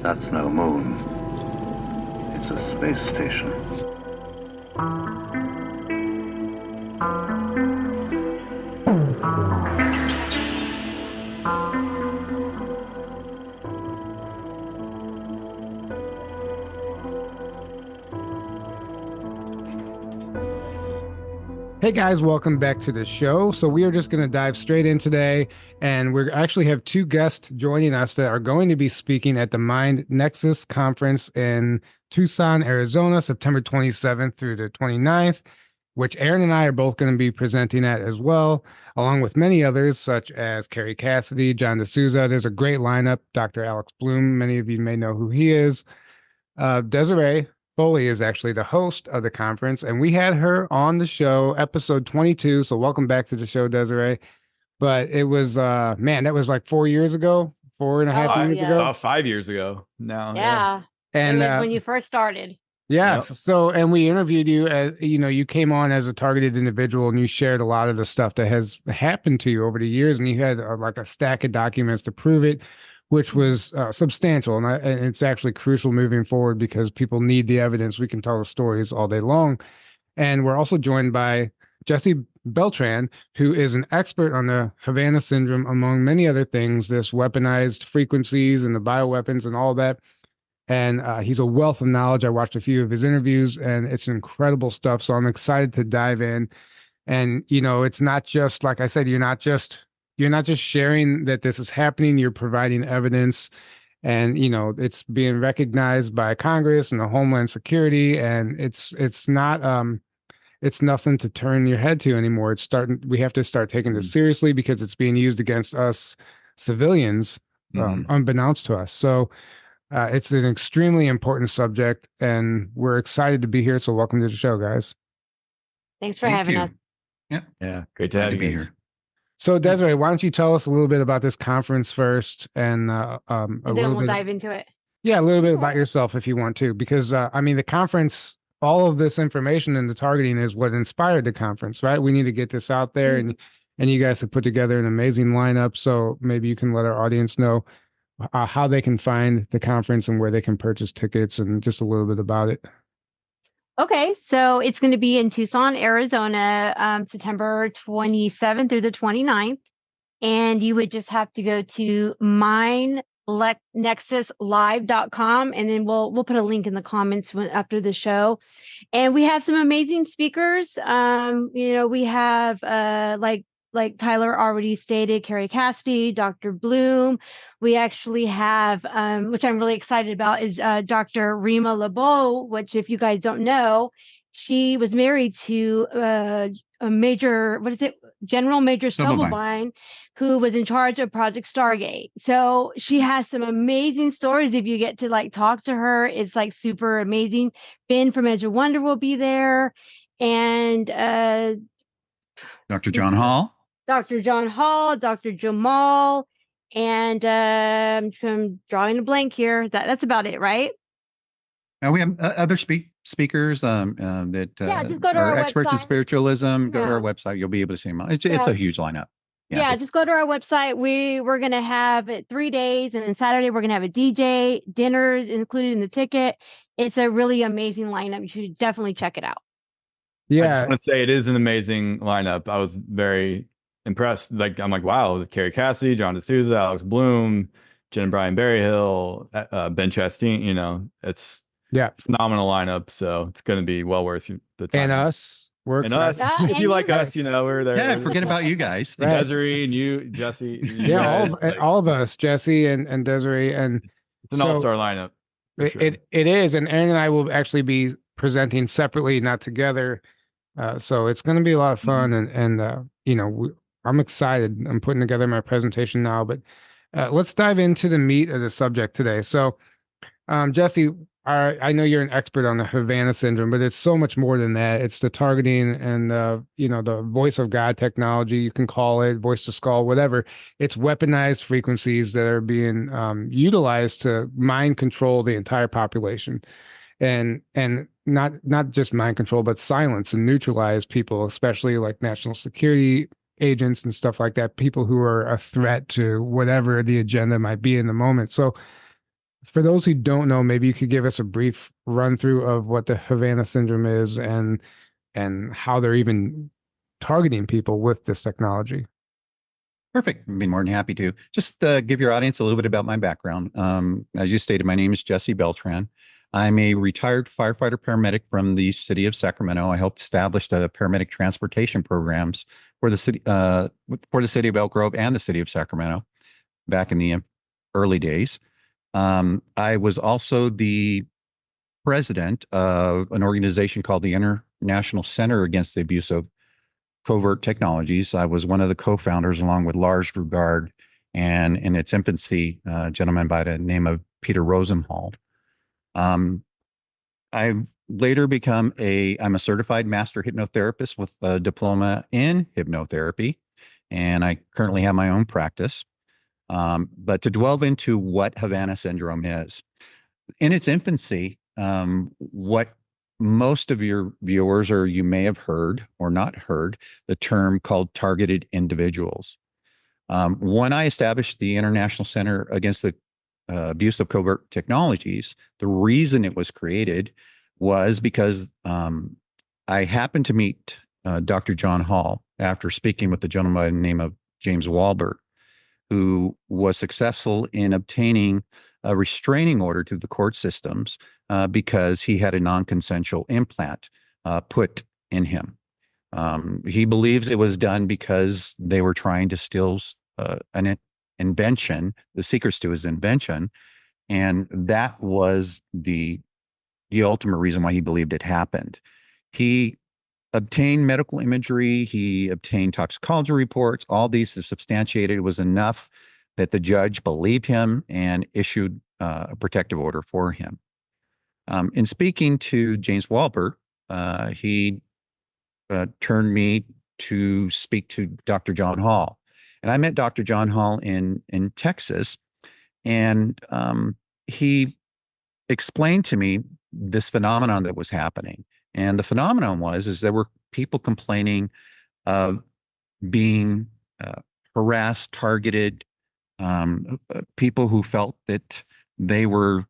That's no moon. It's a space station. Hey guys, welcome back to the show. So we are just going to dive straight in today, and we actually have two guests joining us that are going to be speaking at the Mind Nexus conference in Tucson, Arizona, September 27th through the 29th, which Aaron and I are both going to be presenting at as well, along with many others such as Carrie Cassidy, John D'Souza. There's a great lineup. Dr. Alex Bloom, many of you may know who he is. Deserie Foley is actually the host of the conference, and we had her on the show, episode 22. So welcome back to the show, Deserie. But it was, man, that was like 4 years ago, 4.5 years ago. About 5 years ago now. Yeah. And it was when you first started. Yeah. Yep. So, and we interviewed you as, you came on as a targeted individual and you shared a lot of the stuff that has happened to you over the years. And you had like a stack of documents to prove it, which was substantial. And it's actually crucial moving forward because people need the evidence. We can tell the stories all day long. And we're also joined by Jesse Beltran, who is an expert on the Havana syndrome, among many other things, this weaponized frequencies and the bioweapons and all that. And he's a wealth of knowledge. I watched a few of his interviews and it's incredible stuff. So I'm excited to dive in. And, it's not just, like I said, you're not just sharing that this is happening. You're providing evidence, and it's being recognized by Congress and the Homeland Security, and it's nothing to turn your head to anymore. We have to start taking this seriously because it's being used against us civilians, unbeknownst to us. So it's an extremely important subject, and we're excited to be here. So welcome to the show, guys. Thanks for having us. Yeah, great to have you be here. here. So Deserie, why don't you tell us a little bit about this conference first, and And then we'll dive into it. Yeah, a little bit about yourself if you want to, because the conference, all of this information and the targeting is what inspired the conference, right? We need to get this out there, and you guys have put together an amazing lineup. So maybe you can let our audience know how they can find the conference and where they can purchase tickets, and just a little bit about it. Okay, so it's going to be in Tucson, Arizona, September 27th through the 29th. And you would just have to go to mindnexuslive.com, and then we'll put a link in the comments after the show. And we have some amazing speakers. We have like Tyler already stated, Carrie Cassidy, Dr. Bloom. We actually have, which I'm really excited about, is Dr. Rima LeBeau, which, if you guys don't know, she was married to a major, General Major Stubblebine, who was in charge of Project Stargate. So she has some amazing stories. If you get to talk to her, it's super amazing. Ben from Edge of Wonder will be there, and Dr. John Hall. Dr. John Hall, Dr. Jamal, and I'm drawing a blank here. That's about it, right? We have other speakers that just go to are our experts in website. Spiritualism. Go to our website. You'll be able to see them. It's a huge lineup. Yeah, just go to our website. We're going to have it 3 days, and then Saturday we're going to have a DJ, dinners included in the ticket. It's a really amazing lineup. You should definitely check it out. I just want to say it is an amazing lineup. I was very impressed. I'm like, wow, Carrie Cassidy, John D'Souza, Alex Bloom, Jen and Brian Berryhill, Ben Chastain. It's phenomenal lineup. So it's going to be well worth the time. And us. And us. If you like us, we're there. Yeah, forget about you guys. Right. Deserie and you, Jesse. All of us, Jesse and Deserie. And it's an all-star lineup. It is. And Aaron and I will actually be presenting separately, not together. So it's going to be a lot of fun. I'm excited. I'm putting together my presentation now, but let's dive into the meat of the subject today. So, Jesse, I know you're an expert on the Havana syndrome, but it's so much more than that. It's the targeting and the voice of God technology. You can call it voice to skull, whatever. It's weaponized frequencies that are being utilized to mind control the entire population, and not just mind control, but silence and neutralize people, especially like national security agents and stuff like that, people who are a threat to whatever the agenda might be in the moment. So for those who don't know, maybe you could give us a brief run through of what the Havana syndrome is and how they're even targeting people with this technology. Perfect. I'd be more than happy to. Just give your audience a little bit about my background. As you stated, my name is Jesse Beltran. I'm a retired firefighter paramedic from the city of Sacramento. I helped establish the paramedic transportation programs for the city of Elk Grove and the city of Sacramento back in the early days. I was also the president of an organization called the International Center Against the Abuse of Covert Technologies. I was one of the co-founders, along with Lars Drugard, and in its infancy, a gentleman by the name of Peter Rosenwald. I later I'm a certified master hypnotherapist with a diploma in hypnotherapy, and I currently have my own practice. But to delve into what Havana syndrome is, in its infancy, what most of your viewers, or you may have heard or not heard, the term called targeted individuals. When I established the International Center Against the Abuse of Covert Technologies, the reason it was created was because I happened to meet Dr. John Hall after speaking with the gentleman by the name of James Walbert, who was successful in obtaining a restraining order to the court systems because he had a non-consensual implant put in him. He believes it was done because they were trying to steal an invention, the secrets to his invention, and that was the ultimate reason why he believed it happened. He obtained medical imagery, he obtained toxicology reports. All these have substantiated it was enough that the judge believed him and issued a protective order for him. In speaking to James Walbert, he turned me to speak to Dr. John Hall. And I met Dr. John Hall in Texas, and he explained to me this phenomenon that was happening. And the phenomenon is there were people complaining of being harassed, targeted, people who felt that they were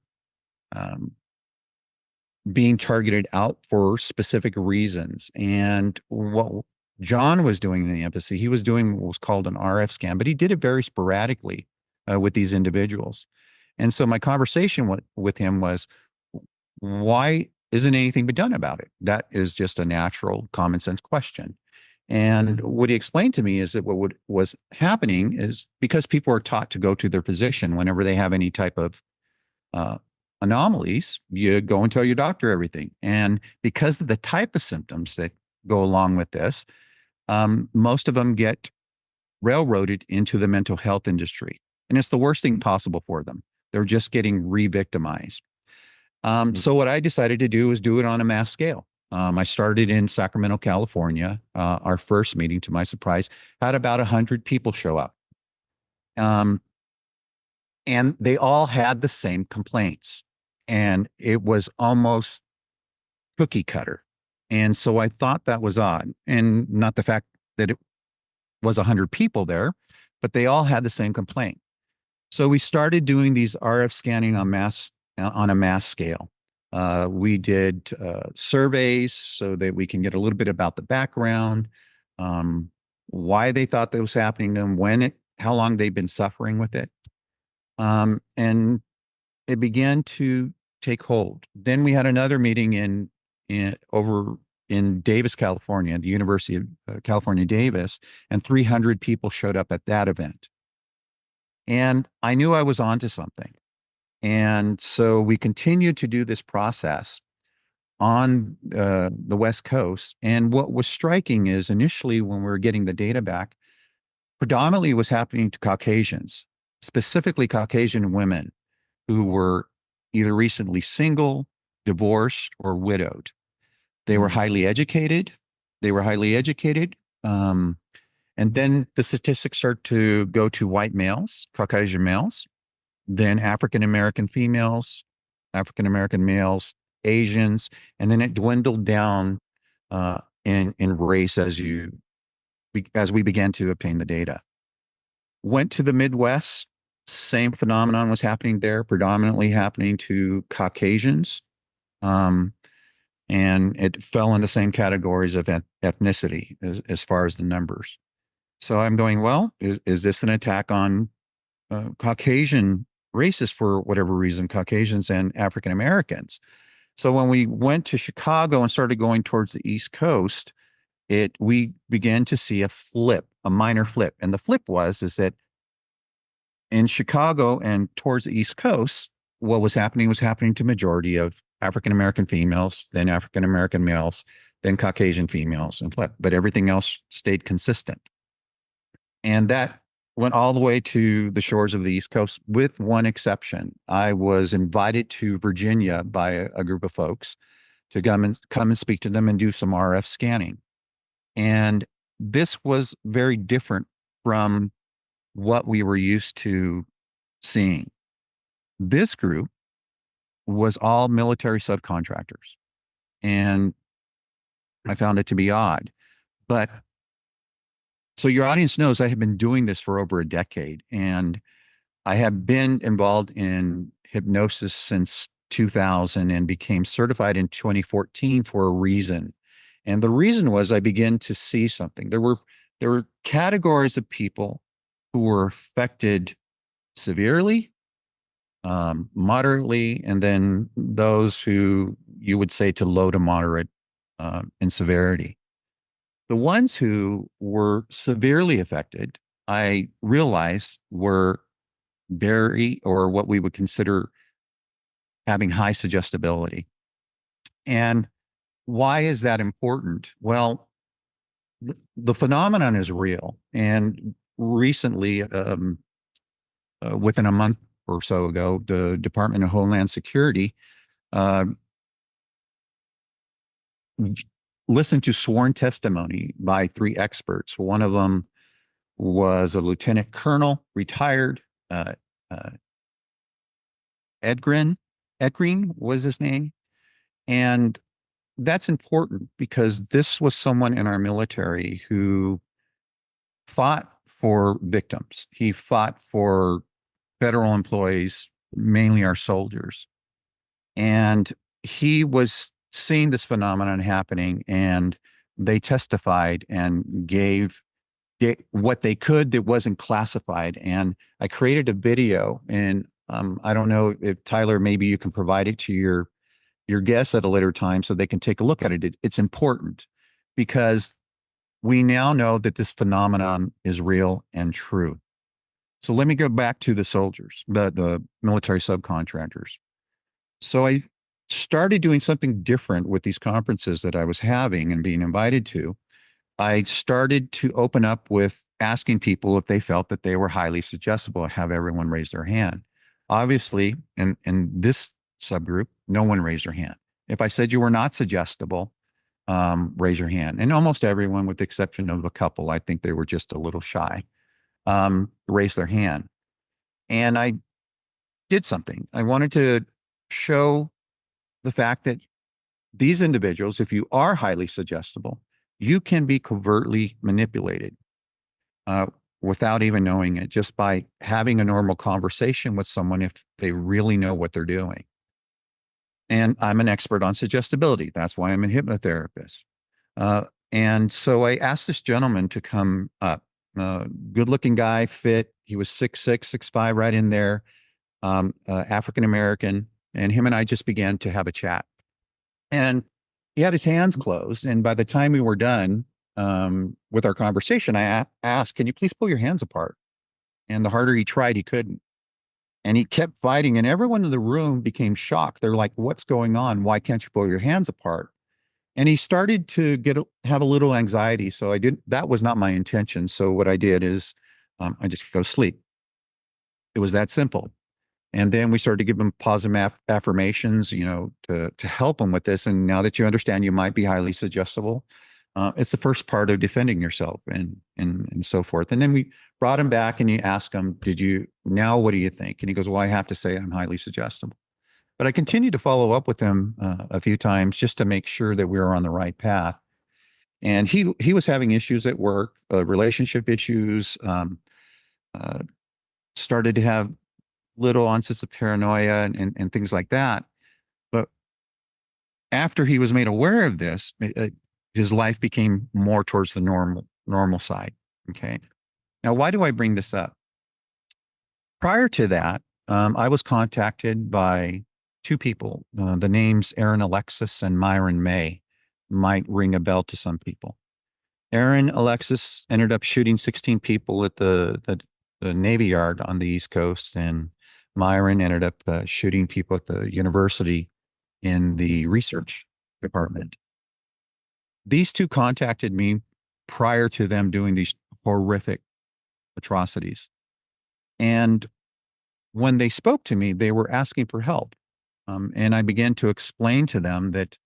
being targeted out for specific reasons. And what John was doing in the embassy, he was doing what was called an RF scan, but he did it very sporadically with these individuals. And so my conversation with him was, why isn't anything been done about it? That is just a natural common sense question. And what he explained to me is that what was happening is because people are taught to go to their physician whenever they have any type of anomalies, you go and tell your doctor everything. And because of the type of symptoms that go along with this, most of them get railroaded into the mental health industry. And it's the worst thing possible for them. They're just getting re-victimized. So what I decided to do was do it on a mass scale. I started in Sacramento, California. Our first meeting, to my surprise, had about 100 people show up. And they all had the same complaints. And it was almost cookie cutter. And so I thought that was odd. And not the fact that it was 100 people there, but they all had the same complaint. So we started doing these RF scanning on a mass scale. We did surveys so that we can get a little bit about the background, why they thought that was happening to them, how long they've been suffering with it. And it began to take hold. Then we had another meeting over in Davis, California, the University of California, Davis, and 300 people showed up at that event. And I knew I was onto something. And so we continued to do this process on the West Coast. And what was striking is initially when we were getting the data back, predominantly it was happening to Caucasians, specifically Caucasian women who were either recently single, divorced, or widowed. They were highly educated. And then the statistics start to go to white males, Caucasian males, then African-American females, African-American males, Asians, and then it dwindled down in race as we began to obtain the data. Went to the Midwest, Same phenomenon was happening there, predominantly happening to Caucasians. And it fell in the same categories of ethnicity as far as the numbers. So I'm going, well, is this an attack on Caucasian races for whatever reason, Caucasians and African Americans? So when we went to Chicago and started going towards the East Coast, we began to see a flip, a minor flip. And the flip is that in Chicago and towards the East Coast, what was happening to majority of African American females, then African American males, then Caucasian females, but everything else stayed consistent. And that went all the way to the shores of the East Coast, with one exception. I was invited to Virginia by a group of folks to come and speak to them and do some RF scanning. And this was very different from what we were used to seeing. This group was all military subcontractors. And I found it to be odd. But so your audience knows I have been doing this for over a decade, and I have been involved in hypnosis since 2000 and became certified in 2014 for a reason. And the reason was I began to see something. There were categories of people who were affected severely, moderately, and then those who you would say to low to moderate in severity. The ones who were severely affected, I realized, were or what we would consider having high suggestibility. And why is that important? Well, the phenomenon is real. And recently, within a month or so ago, the Department of Homeland Security listened to sworn testimony by 3 experts. One of them was a lieutenant colonel, retired. Edgren was his name. And that's important because this was someone in our military who fought for victims. He fought for federal employees, mainly our soldiers. And he was seeing this phenomenon happening, and they testified and gave what they could that wasn't classified. And I created a video, and I don't know if Tyler, maybe you can provide it to your guests at a later time so they can take a look at it. It's important because we now know that this phenomenon is real and true. So let me go back to the soldiers, the military subcontractors. So I started doing something different with these conferences that I was having and being invited to. I started to open up with asking people if they felt that they were highly suggestible and have everyone raise their hand. Obviously, in this subgroup, no one raised their hand. If I said you were not suggestible, raise your hand. And almost everyone, with the exception of a couple, I think they were just a little shy, raised their hand. And I did something. I wanted to show the fact that these individuals, if you are highly suggestible, you can be covertly manipulated without even knowing it, just by having a normal conversation with someone if they really know what they're doing. And I'm an expert on suggestibility. That's why I'm a hypnotherapist. And so I asked this gentleman to come up. Good-looking guy, fit. He was 6'6", 6'5", right in there, African-American. And him and I just began to have a chat. And he had his hands closed. And by the time we were done with our conversation, I asked, can you please pull your hands apart? And the harder he tried, he couldn't. And he kept fighting. And everyone in the room became shocked. They're like, what's going on? Why can't you pull your hands apart? And he started to have a little anxiety. So that was not my intention. So what I did is I just go sleep. It was that simple. And then we started to give him positive affirmations, to help him with this. And now that you understand you might be highly suggestible, it's the first part of defending yourself and so forth. And then we brought him back and you ask him, now what do you think? And he goes, well, I have to say I'm highly suggestible. But I continued to follow up with him a few times just to make sure that we were on the right path. And he was having issues at work, relationship issues, started to have little onsets of paranoia and things like that. But after he was made aware of this, his life became more towards the normal side. Okay. Now, why do I bring this up? Prior to that, I was contacted by two people. The names Aaron Alexis and Myron May might ring a bell to some people. Aaron Alexis ended up shooting 16 people at the Navy Yard on the East Coast, and Myron ended up shooting people at the university in the research department. These two contacted me prior to them doing these horrific atrocities. And when they spoke to me, they were asking for help. And I began to explain to them that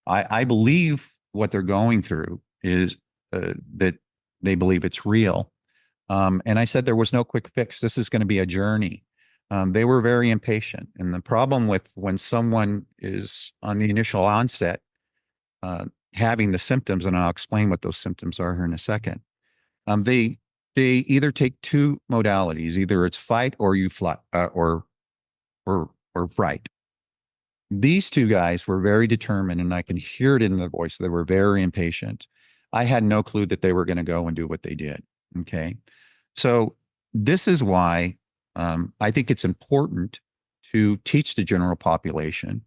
I believe what they're going through is that they believe it's real. And I said there was no quick fix. This is going to be a journey. They were very impatient. And the problem with when someone is on the initial onset, having the symptoms, and I'll explain what those symptoms are here in a second, they either take two modalities: either it's fight or you fly, or fright. These two guys were very determined, and I can hear it in their voice. They were very impatient. I had no clue that they were going to go and do what they did. Okay. So this is why I think it's important to teach the general population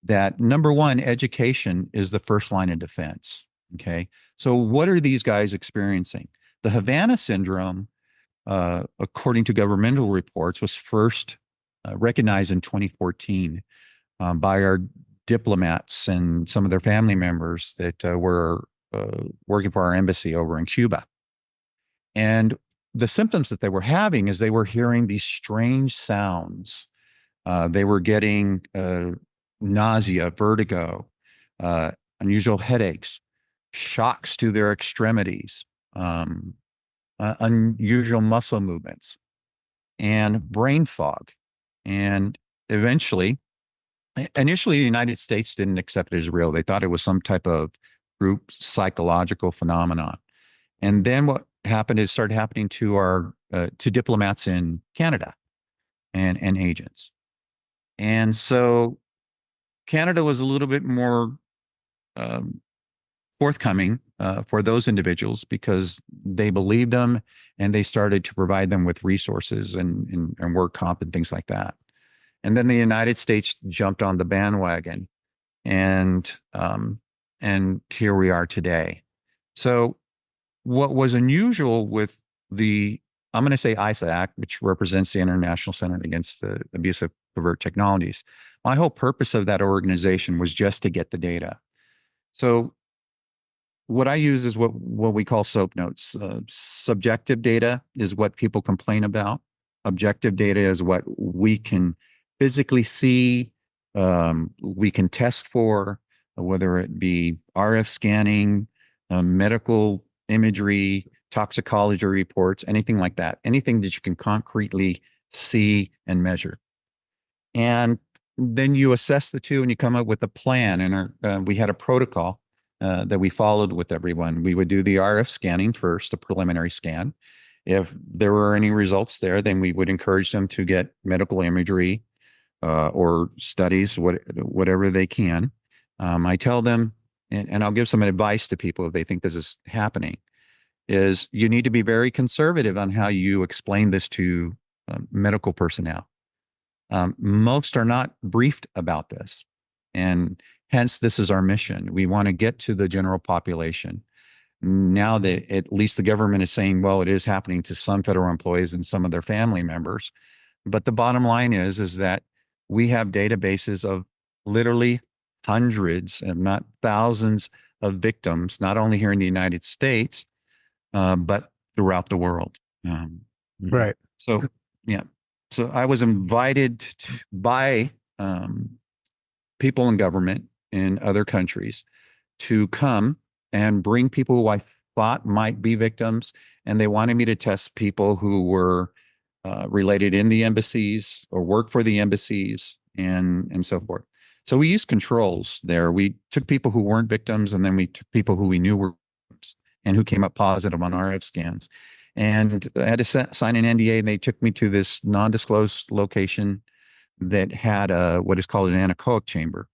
that, number one, education is the first line of defense. Okay. So what are these guys experiencing? The Havana syndrome, according to governmental reports, was first recognized in 2014 by our diplomats and some of their family members that were working for our embassy over in Cuba. And the symptoms that they were having is they were hearing these strange sounds. They were getting nausea, vertigo, unusual headaches, shocks to their extremities, unusual muscle movements, and brain fog. And eventually, initially, the United States didn't accept it as real. They thought it was some type of group psychological phenomenon. And then what happened is started happening to our to diplomats in Canada and agents. And so Canada was a little bit more forthcoming for those individuals because they believed them, and they started to provide them with resources and work comp and things like that. And then the United States jumped on the bandwagon, and here we are today. So what was unusual with I'm going to say ISA Act, which represents the International Center Against the Abuse of Covert Technologies, my whole purpose of that organization was just to get the data. So what I use is what we call SOAP notes. Subjective data is what people complain about. Objective data is what we can physically see, we can test for, whether it be RF scanning, medical imagery, toxicology reports, anything like that, anything that you can concretely see and measure. And then you assess the two and you come up with a plan. And we had a protocol that we followed with everyone. We would do the RF scanning first, a preliminary scan. If there were any results there, then we would encourage them to get medical imagery or studies, whatever they can. I tell them, and I'll give some advice to people if they think this is happening, is you need to be very conservative on how you explain this to medical personnel. Most are not briefed about this, and hence this is our mission. We want to get to the general population. Now that at least the government is saying, well, it is happening to some federal employees and some of their family members. But the bottom line is that we have databases of literally hundreds, if not thousands, of victims, not only here in the United States, but throughout the world. Right. So, yeah. So I was invited by people in government in other countries to come and bring people who I thought might be victims. And they wanted me to test people who were related in the embassies or work for the embassies and so forth. So we used controls there. We took people who weren't victims, and then we took people who we knew were victims and who came up positive on RF scans. And I had to sign an NDA, and they took me to this non-disclosed location that had what is called an anechoic chamber.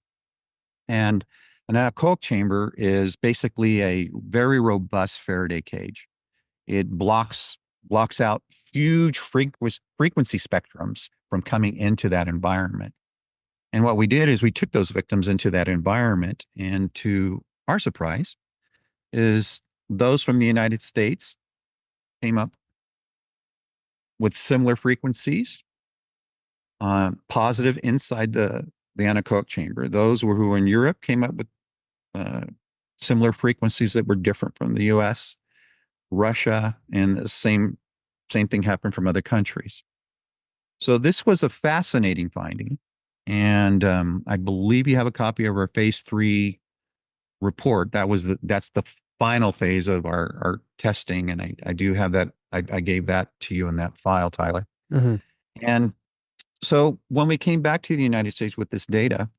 And an anechoic chamber is basically a very robust Faraday cage. It blocks out huge frequency spectrums from coming into that environment. And what we did is we took those victims into that environment, and to our surprise, is those from the United States came up with similar frequencies, positive inside the anechoic chamber. Those who were in Europe came up with similar frequencies that were different from the U.S., Russia, and the same thing happened from other countries. So this was a fascinating finding, and I believe you have a copy of our phase 3 report. That's the final phase of our testing, and I do have that. I gave that to you in that file, Tyler. Mm-hmm. And so when we came back to the United States with this data,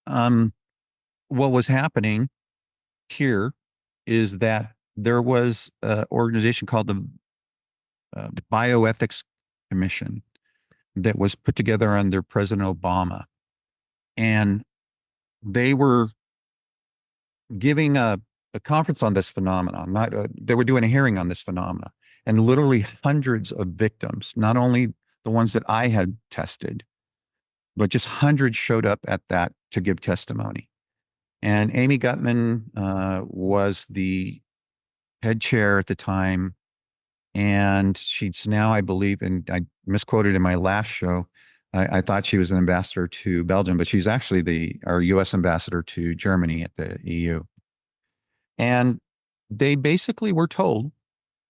what was happening here is that there was an organization called the Bioethics Commission that was put together under President Obama. And they were giving a conference on this phenomenon. They were doing a hearing on this phenomenon. And literally hundreds of victims, not only the ones that I had tested, but just hundreds showed up at that to give testimony. And Amy Gutman was the head chair at the time. And she's now, I believe, and I misquoted in my last show, I thought she was an ambassador to Belgium, but she's actually our U.S. ambassador to Germany at the EU. And they basically were told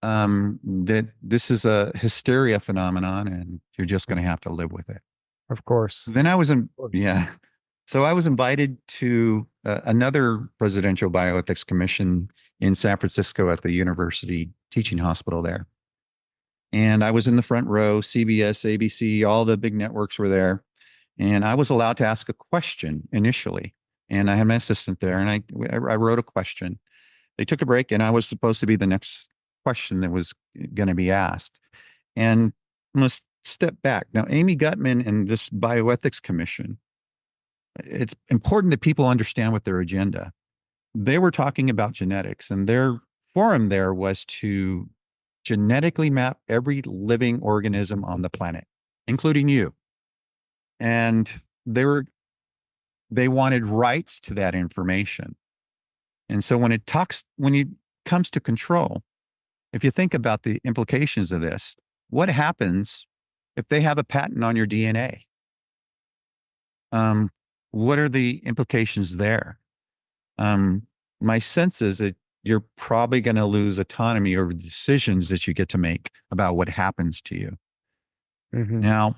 that this is a hysteria phenomenon, and you're just going to have to live with it. Of course. Then so I was invited to another presidential bioethics commission in San Francisco at the university teaching hospital there. And I was in the front row. CBS, ABC, all the big networks were there. And I was allowed to ask a question initially. And I had my assistant there, and I wrote a question. They took a break, and I was supposed to be the next question that was going to be asked. And I'm going to step back. Now, Amy Gutman and this bioethics commission, it's important that people understand what their agenda. They were talking about genetics, and their forum there was to genetically map every living organism on the planet, including you. And they wanted rights to that information. And so when it comes to control, if you think about the implications of this, what happens if they have a patent on your DNA? What are the implications there? My sense is that you're probably going to lose autonomy over the decisions that you get to make about what happens to you. Mm-hmm. Now,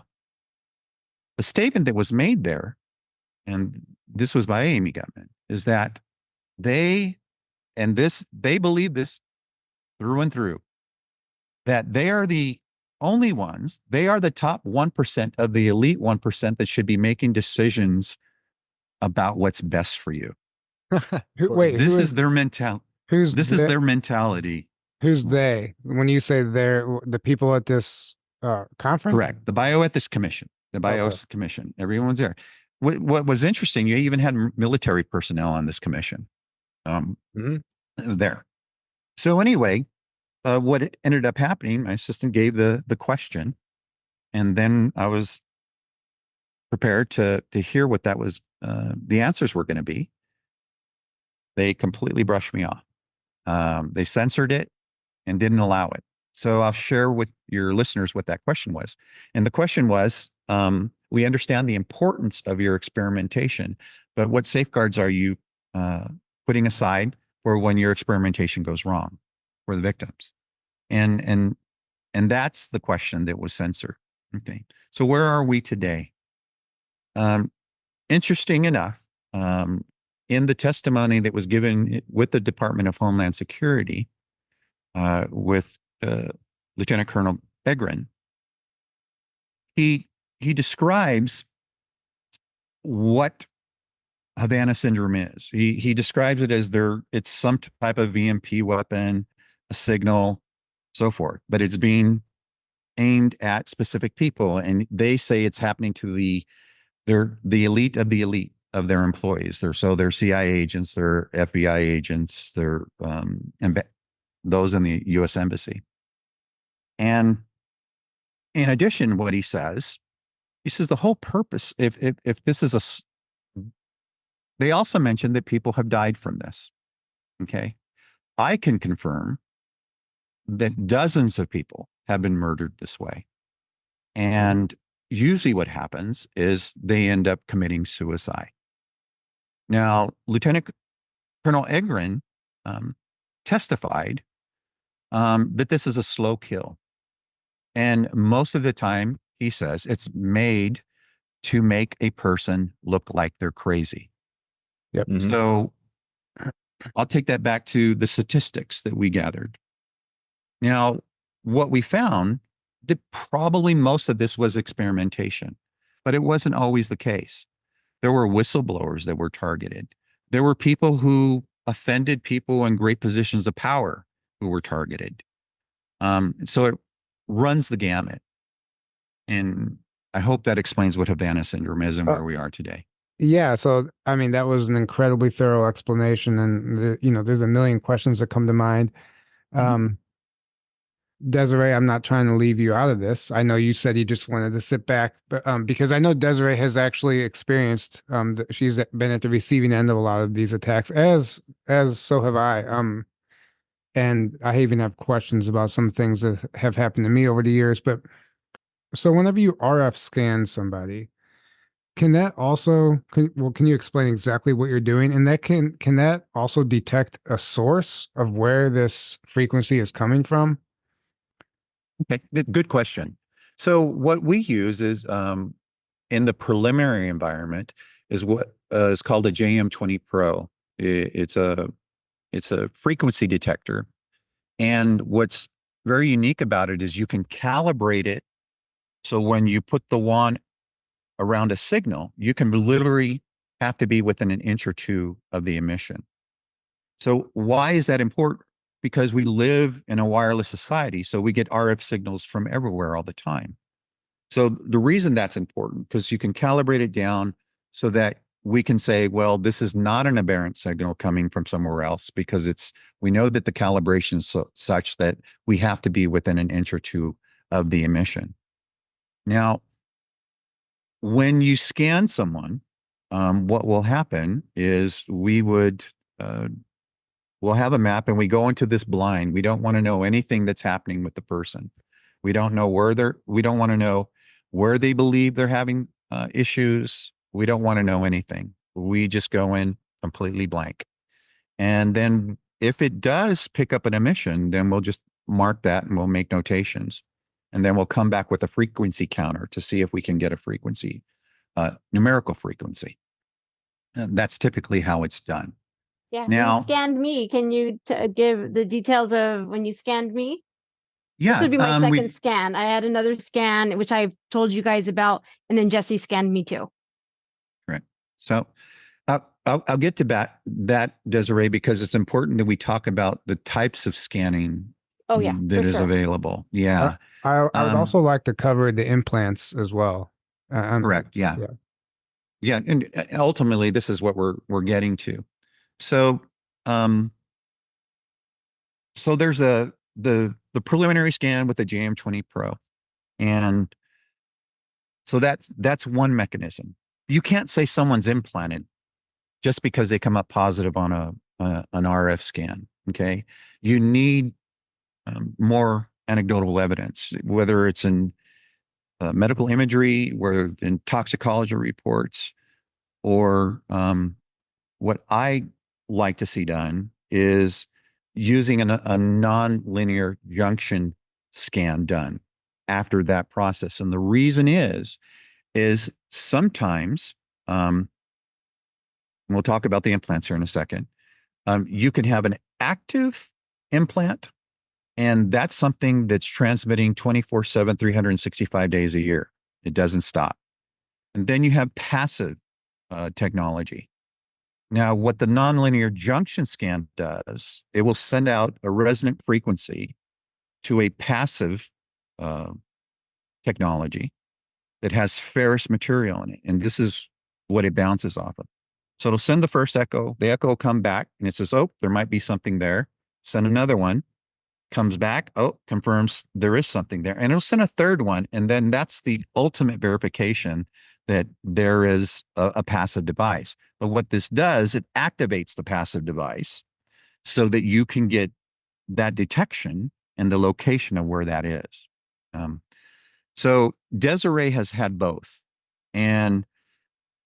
the statement that was made there, and this was by Amy Gutman, is that they believe this through and through, that they are the only ones, they are the top 1% of the elite 1% that should be making decisions about what's best for you. This is their mentality. Their mentality. Who's they? When you say they're the people at this conference? Correct. The Bioethics Commission. The Bioethics Commission. Everyone's there. What was interesting, you even had military personnel on this commission. There. So anyway, what it ended up happening, my assistant gave the question, and then I was prepared to hear what that was, the answers were going to be. They completely brushed me off. They censored it and didn't allow it. So I'll share with your listeners what that question was. And the question was, we understand the importance of your experimentation, but what safeguards are you putting aside for when your experimentation goes wrong for the victims? And that's the question that was censored. Okay. So where are we today? Interesting enough, in the testimony that was given with the Department of Homeland Security, with Lieutenant Colonel Begrin, he describes what Havana syndrome is. He describes it as it's some type of EMP weapon, a signal so forth. But it's being aimed at specific people, and they say it's happening to the elite of their employees. They're CIA agents, they're FBI agents, they're those in the U.S. Embassy. And in addition, what he says the whole purpose, if this is they also mentioned that people have died from this. Okay. I can confirm that dozens of people have been murdered this way. And usually what happens is they end up committing suicide. Now, Lieutenant Colonel Egren testified that this is a slow kill. And most of the time, he says, it's made to make a person look like they're crazy. Yep. Mhm. So I'll take that back to the statistics that we gathered. Now, what we found, that probably most of this was experimentation, but it wasn't always the case. There were whistleblowers that were targeted. There were people who offended people in great positions of power who were targeted. So it runs the gamut. And I hope that explains what Havana syndrome is and where we are today. Yeah. So, I mean, that was an incredibly thorough explanation. And, there's a million questions that come to mind. Desiree, I'm not trying to leave you out of this. I know you said you just wanted to sit back, but because I know Desiree has actually experienced, she's been at the receiving end of a lot of these attacks, as so have I. And I even have questions about some things that have happened to me over the years. But so whenever you RF scan somebody, can that also, can you explain exactly what you're doing? And that can that also detect a source of where this frequency is coming from? Okay, good question. So what we use is in the preliminary environment is what is called a JM20 Pro. It's a frequency detector, and what's very unique about it is you can calibrate it. So when you put the wand around a signal, you can literally have to be within an inch or two of the emission. So why is that important? Because we live in a wireless society, so we get RF signals from everywhere all the time. So the reason that's important, because you can calibrate it down so that we can say, well, this is not an aberrant signal coming from somewhere else, because we know that the calibration is such that we have to be within an inch or two of the emission. Now, when you scan someone, what will happen is we'll have a map and we go into this blind. We don't want to know anything that's happening with the person. We don't want to know where they believe they're having issues. We don't want to know anything. We just go in completely blank. And then if it does pick up an emission, then we'll just mark that and we'll make notations. And then we'll come back with a frequency counter to see if we can get a frequency, numerical frequency. And that's typically how it's done. Yeah. Now, you scanned me. Can you give the details of when you scanned me? Yeah. This would be my second scan. I had another scan, which I've told you guys about, and then Jesse scanned me too. Right. So I'll get to that, Desiree, because it's important that we talk about the types of scanning that is available. Yeah. I would also like to cover the implants as well. Correct. Yeah. Yeah. And ultimately, this is what we're getting to. So, so there's the preliminary scan with the JM20 Pro, and so that's one mechanism. You can't say someone's implanted just because they come up positive on an RF scan. Okay, you need more anecdotal evidence, whether it's in medical imagery, where in toxicology reports, or what I like to see done is using a non-linear junction scan done after that process. And the reason is sometimes, and we'll talk about the implants here in a second, you can have an active implant, and that's something that's transmitting 24/7, 365 days a year. It doesn't stop. And then you have passive technology. Now, what the nonlinear junction scan does, it will send out a resonant frequency to a passive technology that has ferrous material in it. And this is what it bounces off of. So it'll send the first echo, the echo will come back and it says, oh, there might be something there. Send another one, comes back, oh, confirms there is something there. And it'll send a third one. And then that's the ultimate verification that there is a passive device. But what this does, it activates the passive device so that you can get that detection and the location of where that is. So Desiree has had both. And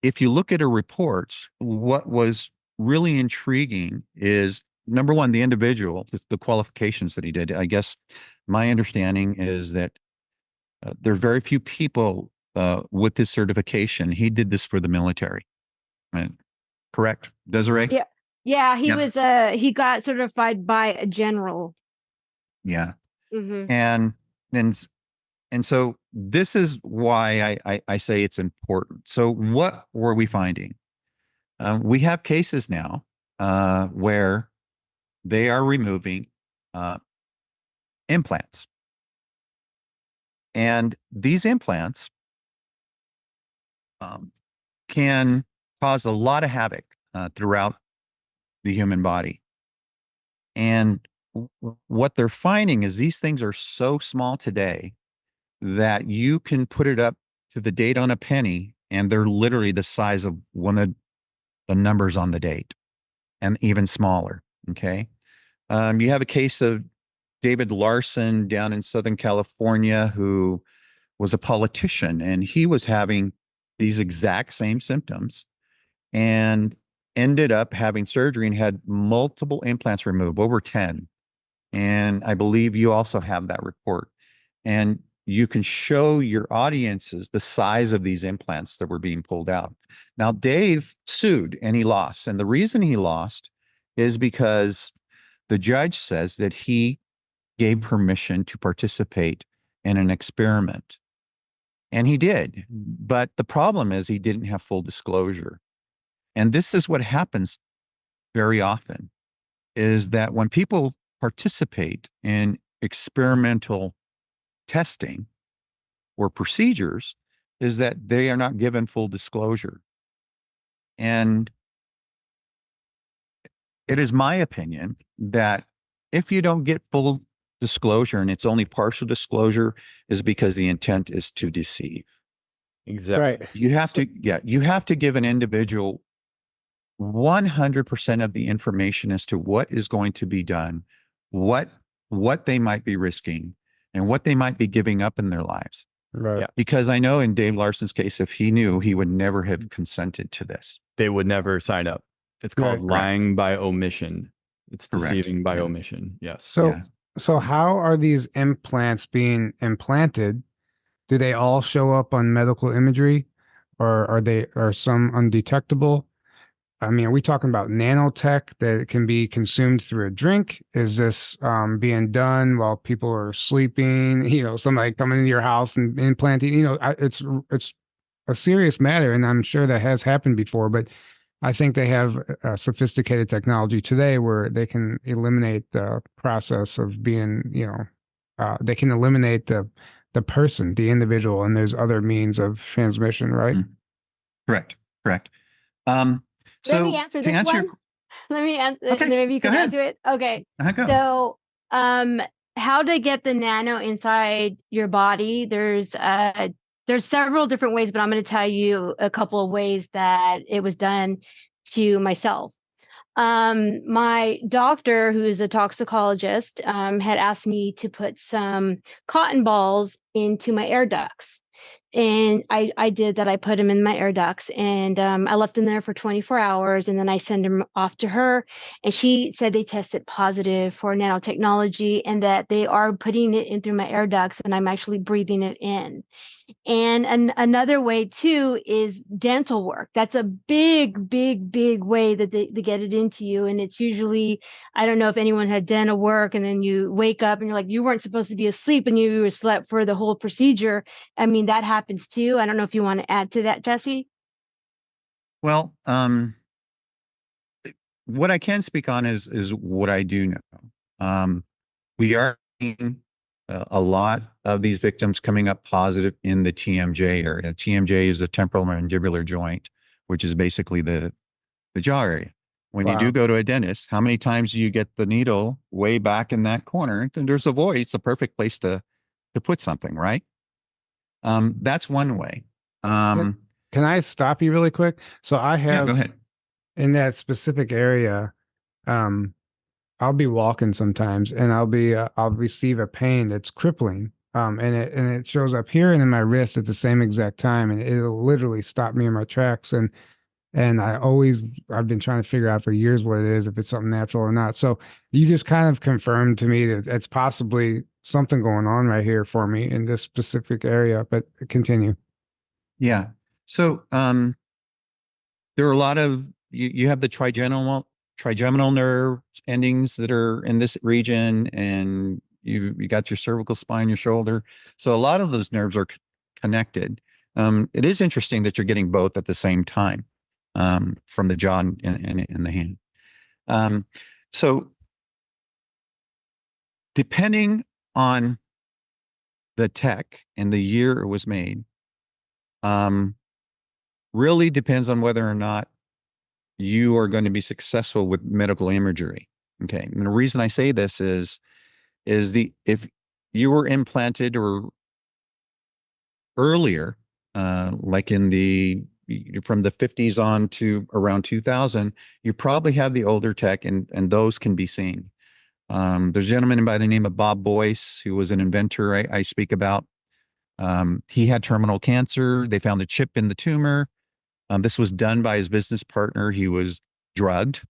if you look at her reports, what was really intriguing is, number one, the individual, the qualifications that he did. I guess my understanding is that there are very few people with this certification. He did this for the military. Right? Correct, Desiree? Yeah. Yeah, he was he got certified by a general. Yeah. Mm-hmm. And so this is why I say it's important. So what were we finding? We have cases now where they are removing implants. And these implants can cause a lot of havoc throughout the human body. And what they're finding is these things are so small today that you can put it up to the date on a penny, and they're literally the size of one of the numbers on the date, and even smaller. Okay. You have a case of David Larson down in Southern California, who was a politician, and he was having these exact same symptoms and ended up having surgery and had multiple implants removed, over 10. And I believe you also have that report. And you can show your audiences the size of these implants that were being pulled out. Now, Dave sued and he lost. And the reason he lost is because the judge says that he gave permission to participate in an experiment. And he did. But the problem is he didn't have full disclosure. And this is what happens very often, is that when people participate in experimental testing or procedures, is that they are not given full disclosure. And it is my opinion that if you don't get full disclosure and it's only partial disclosure, is because the intent is to deceive. Exactly. Right. You have to, you have to give an individual 100% of the information as to what is going to be done, what they might be risking, and what they might be giving up in their lives. Right. Yeah. Because I know in Dave Larson's case, if he knew, he would never have consented to this. They would never sign up. It's called Right. lying by omission. It's Correct. deceiving by Yeah. omission. Yes. So how are these implants being implanted? Do they all show up on medical imagery, or are some undetectable? I mean, are we talking about nanotech that can be consumed through a drink? Is this being done while people are sleeping? You know, somebody coming into your house and implanting. You know, it's a serious matter, and I'm sure that has happened before. But I think they have sophisticated technology today where they can eliminate the process of being. You know, they can eliminate the person, the individual, and there's other means of transmission, right? Correct. Let So me answer to this answer one. Let me answer, Okay, and then maybe you go can ahead. answer it. Okay. Go. So, how to get the nano inside your body? There's several different ways, but I'm going to tell you a couple of ways that it was done to myself. My doctor, who's a toxicologist, had asked me to put some cotton balls into my air ducts. And I did that. I put them in my air ducts, and I left them there for 24 hours, and then I send them off to her, and she said they tested positive for nanotechnology and that they are putting it in through my air ducts, and I'm actually breathing it in. And another way too is dental work. That's a big, big, big way that they get it into you. And it's usually, I don't know if anyone had dental work and then you wake up and you're like, you weren't supposed to be asleep and you were slept for the whole procedure. I mean, that happens too. I don't know if you want to add to that, Jesse. Well, what I can speak on is what I do know. We are seeing a lot of these victims coming up positive in the TMJ area. TMJ is the temporal mandibular joint, which is basically the jaw area. When you do go to a dentist, how many times do you get the needle way back in that corner? And there's a void. It's a perfect place to put something, right? That's one way. Can I stop you really quick? So I Yeah, go have ahead. in that specific area, I'll be walking sometimes and I'll receive a pain that's crippling. And it shows up here and in my wrist at the same exact time, and it'll literally stop me in my tracks. And I've been trying to figure out for years what it is, if it's something natural or not. So you just kind of confirmed to me that it's possibly something going on right here for me in this specific area, but continue. Yeah. So there are a lot of you have the trigeminal nerve endings that are in this region, and you got your cervical spine, your shoulder. So a lot of those nerves are connected. It is interesting that you're getting both at the same time from the jaw and the hand. So depending on the tech and the year it was made, really depends on whether or not you are going to be successful with medical imagery. Okay. And the reason I say this is if you were implanted or earlier, like from the 50s on to around 2000, you probably have the older tech, and those can be seen. There's a gentleman by the name of Bob Boyce, who was an inventor I speak about. He had terminal cancer. They found a chip in the tumor. This was done by his business partner. He was drugged,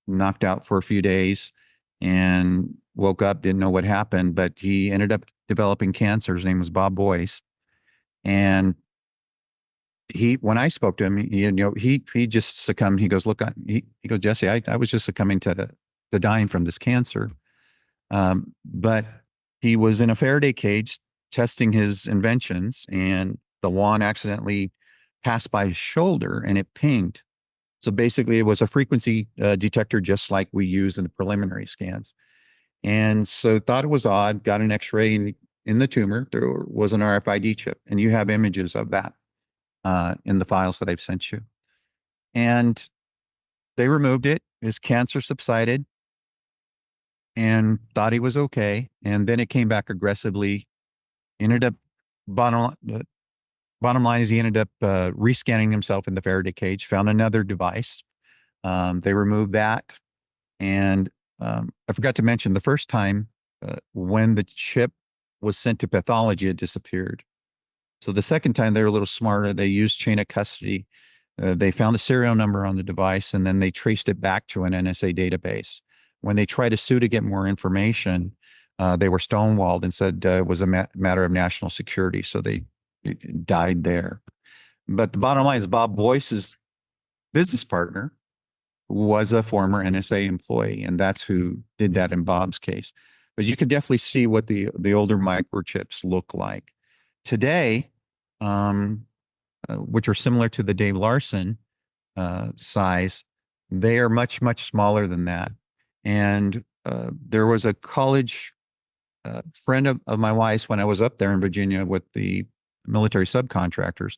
knocked out for a few days, and woke up, didn't know what happened, but he ended up developing cancer. His name was Bob Boyce. And when I spoke to him, he just succumbed. He goes, look, he goes, Jesse, I was just succumbing to dying from this cancer. But he was in a Faraday cage testing his inventions, and the wand accidentally passed by his shoulder and it pinged. So basically it was a frequency detector, just like we use in the preliminary scans. And so thought it was odd, got an x-ray in the tumor. There was an RFID chip, and you have images of that in the files that I've sent you. And they removed it. His cancer subsided and thought he was okay. And then it came back aggressively. Ended up, bottom line is he ended up rescanning himself in the Faraday cage, found another device. They removed that. And I forgot to mention, the first time when the chip was sent to pathology, it disappeared. So the second time, they were a little smarter. They used chain of custody. They found a serial number on the device, and then they traced it back to an NSA database. When they tried to sue to get more information, they were stonewalled and said it was a matter of national security. So they died there. But the bottom line is Bob Boyce's business partner was a former NSA employee, and that's who did that in Bob's case. But you can definitely see what the older microchips look like today, which are similar to the Dave Larson size. They are much, much smaller than that. And there was a college friend of my wife's when I was up there in Virginia with the military subcontractors.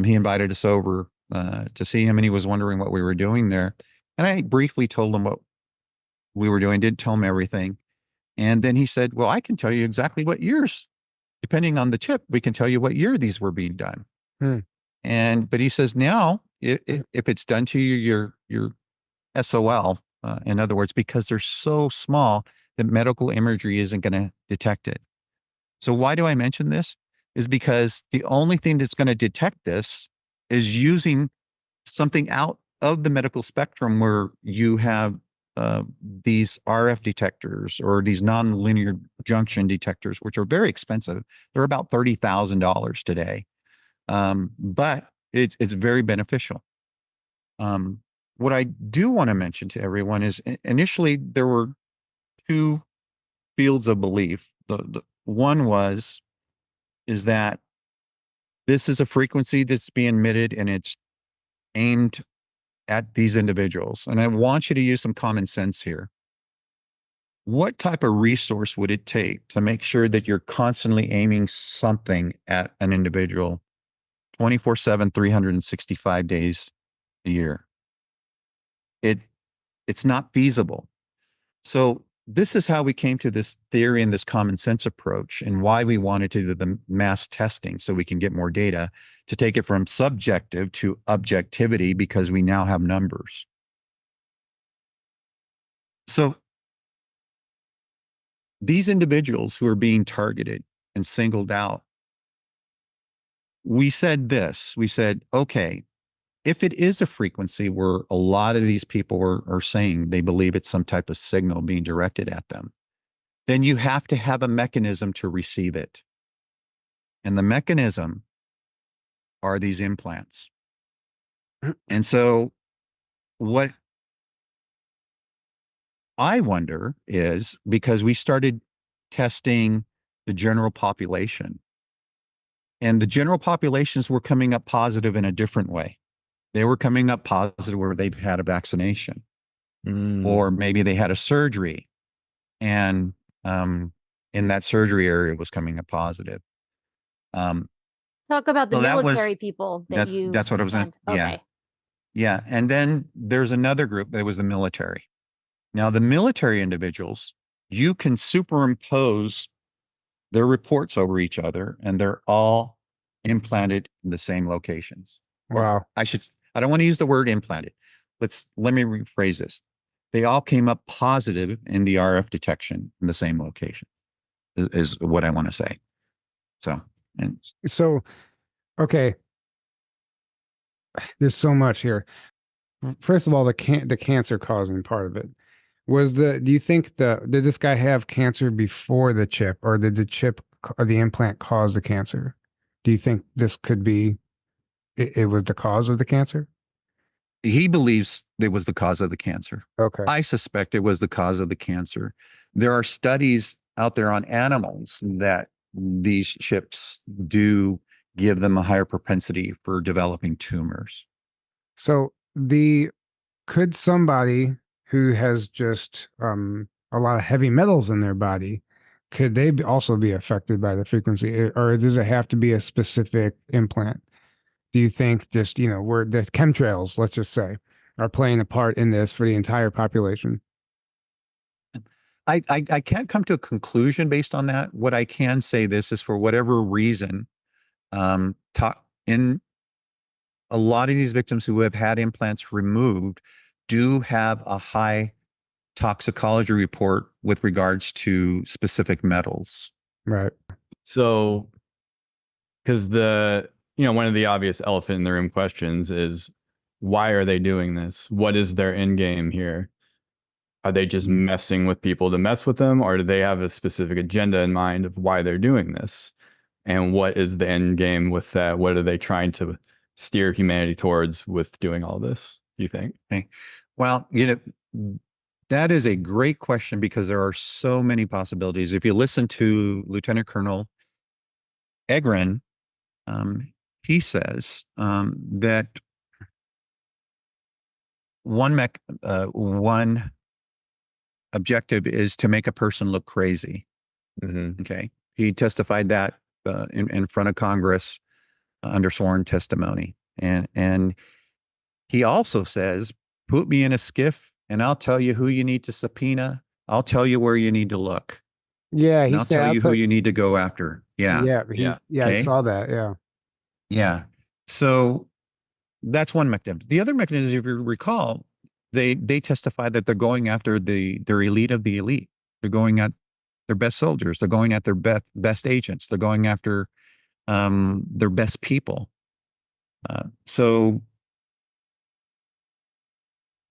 He invited us over to see him, and he was wondering what we were doing there. And I briefly told him what we were doing, didn't tell him everything. And then he said, well, I can tell you exactly what years, depending on the chip, we can tell you what year these were being done. But he says, now, if it's done to you, your SOL, in other words, because they're so small that medical imagery isn't going to detect it. So why do I mention this? Is because the only thing that's going to detect this is using something out of the medical spectrum where you have these RF detectors or these nonlinear junction detectors, which are very expensive. They're about $30,000 today. But it's very beneficial. What I do want to mention to everyone is initially there were two fields of belief. The one is that this is a frequency that's being emitted and it's aimed at these individuals. And I want you to use some common sense here. what type of resource would it take to make sure that you're constantly aiming something at an individual 24/7, 365 days a year? It's not feasible. So this is how we came to this theory and this common sense approach, and why we wanted to do the mass testing so we can get more data to take it from subjective to objectivity, because we now have numbers. So these individuals who are being targeted and singled out, we said this, we said, okay, if it is a frequency where a lot of these people are saying they believe it's some type of signal being directed at them, then you have to have a mechanism to receive it. And the mechanism are these implants. And so what I wonder is, because we started testing the general population, and the general populations were coming up positive in a different way. They were coming up positive where they've had a vaccination, or maybe they had a surgery, and in that surgery area was coming up positive. Talk about the So that was- military people that you. that's what I was saying. Yeah. Okay. Yeah. And then there's another group that was the military. Now, the military individuals, you can superimpose their reports over each other, and they're all implanted in the same locations. Wow. I don't want to use the word implanted. Let me rephrase this. They all came up positive in the RF detection in the same location, is what I want to say. So, okay. There's so much here. First of all, the cancer causing part of it do you think did this guy have cancer before the chip, or did the chip or the implant cause the cancer? Do you think this could be, it was the cause of the cancer? He believes it was the cause of the cancer. Okay. I suspect it was the cause of the cancer. There are studies out there on animals that these chips do give them a higher propensity for developing tumors. So could somebody who has just a lot of heavy metals in their body, could they also be affected by the frequency, or does it have to be a specific implant? Do you think just, where the chemtrails, let's just say, are playing a part in this for the entire population? I can't come to a conclusion based on that. What I can say this is, for whatever reason, in a lot of these victims who have had implants removed do have a high toxicology report with regards to specific metals. Right. So, because one of the obvious elephant in the room questions is, why are they doing this? What is their end game here? Are they just messing with people to mess with them, or do they have a specific agenda in mind of why they're doing this? And what is the end game with that? What are they trying to steer humanity towards with doing all this, do you think? Okay. Well, that is a great question, because there are so many possibilities. If you listen to Lieutenant Colonel Egren, he says that one objective is to make a person look crazy. Mm-hmm. Okay. He testified that in front of Congress under sworn testimony. And he also says, put me in a skiff and I'll tell you who you need to subpoena. I'll tell you where you need to look. Yeah. And I'll tell you who you need to go after. Yeah. Yeah. Okay. I saw that. Yeah. Yeah. So that's one mechanism. The other mechanism, if you recall, they testified that they're going after their elite of the elite. They're going at their best soldiers. They're going at their best agents. They're going after their best people. So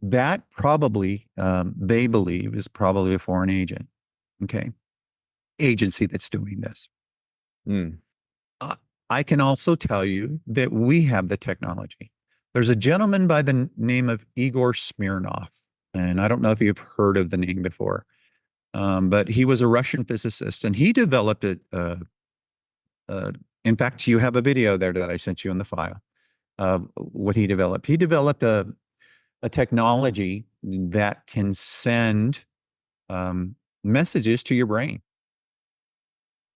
that probably, they believe, is probably a foreign agent. Okay. Agency that's doing this. I can also tell you that we have the technology. There's a gentleman by the name of Igor Smirnov, and I don't know if you've heard of the name before, but he was a Russian physicist, and he developed it. In fact, you have a video there that I sent you in the file of what he developed. He developed a technology that can send messages to your brain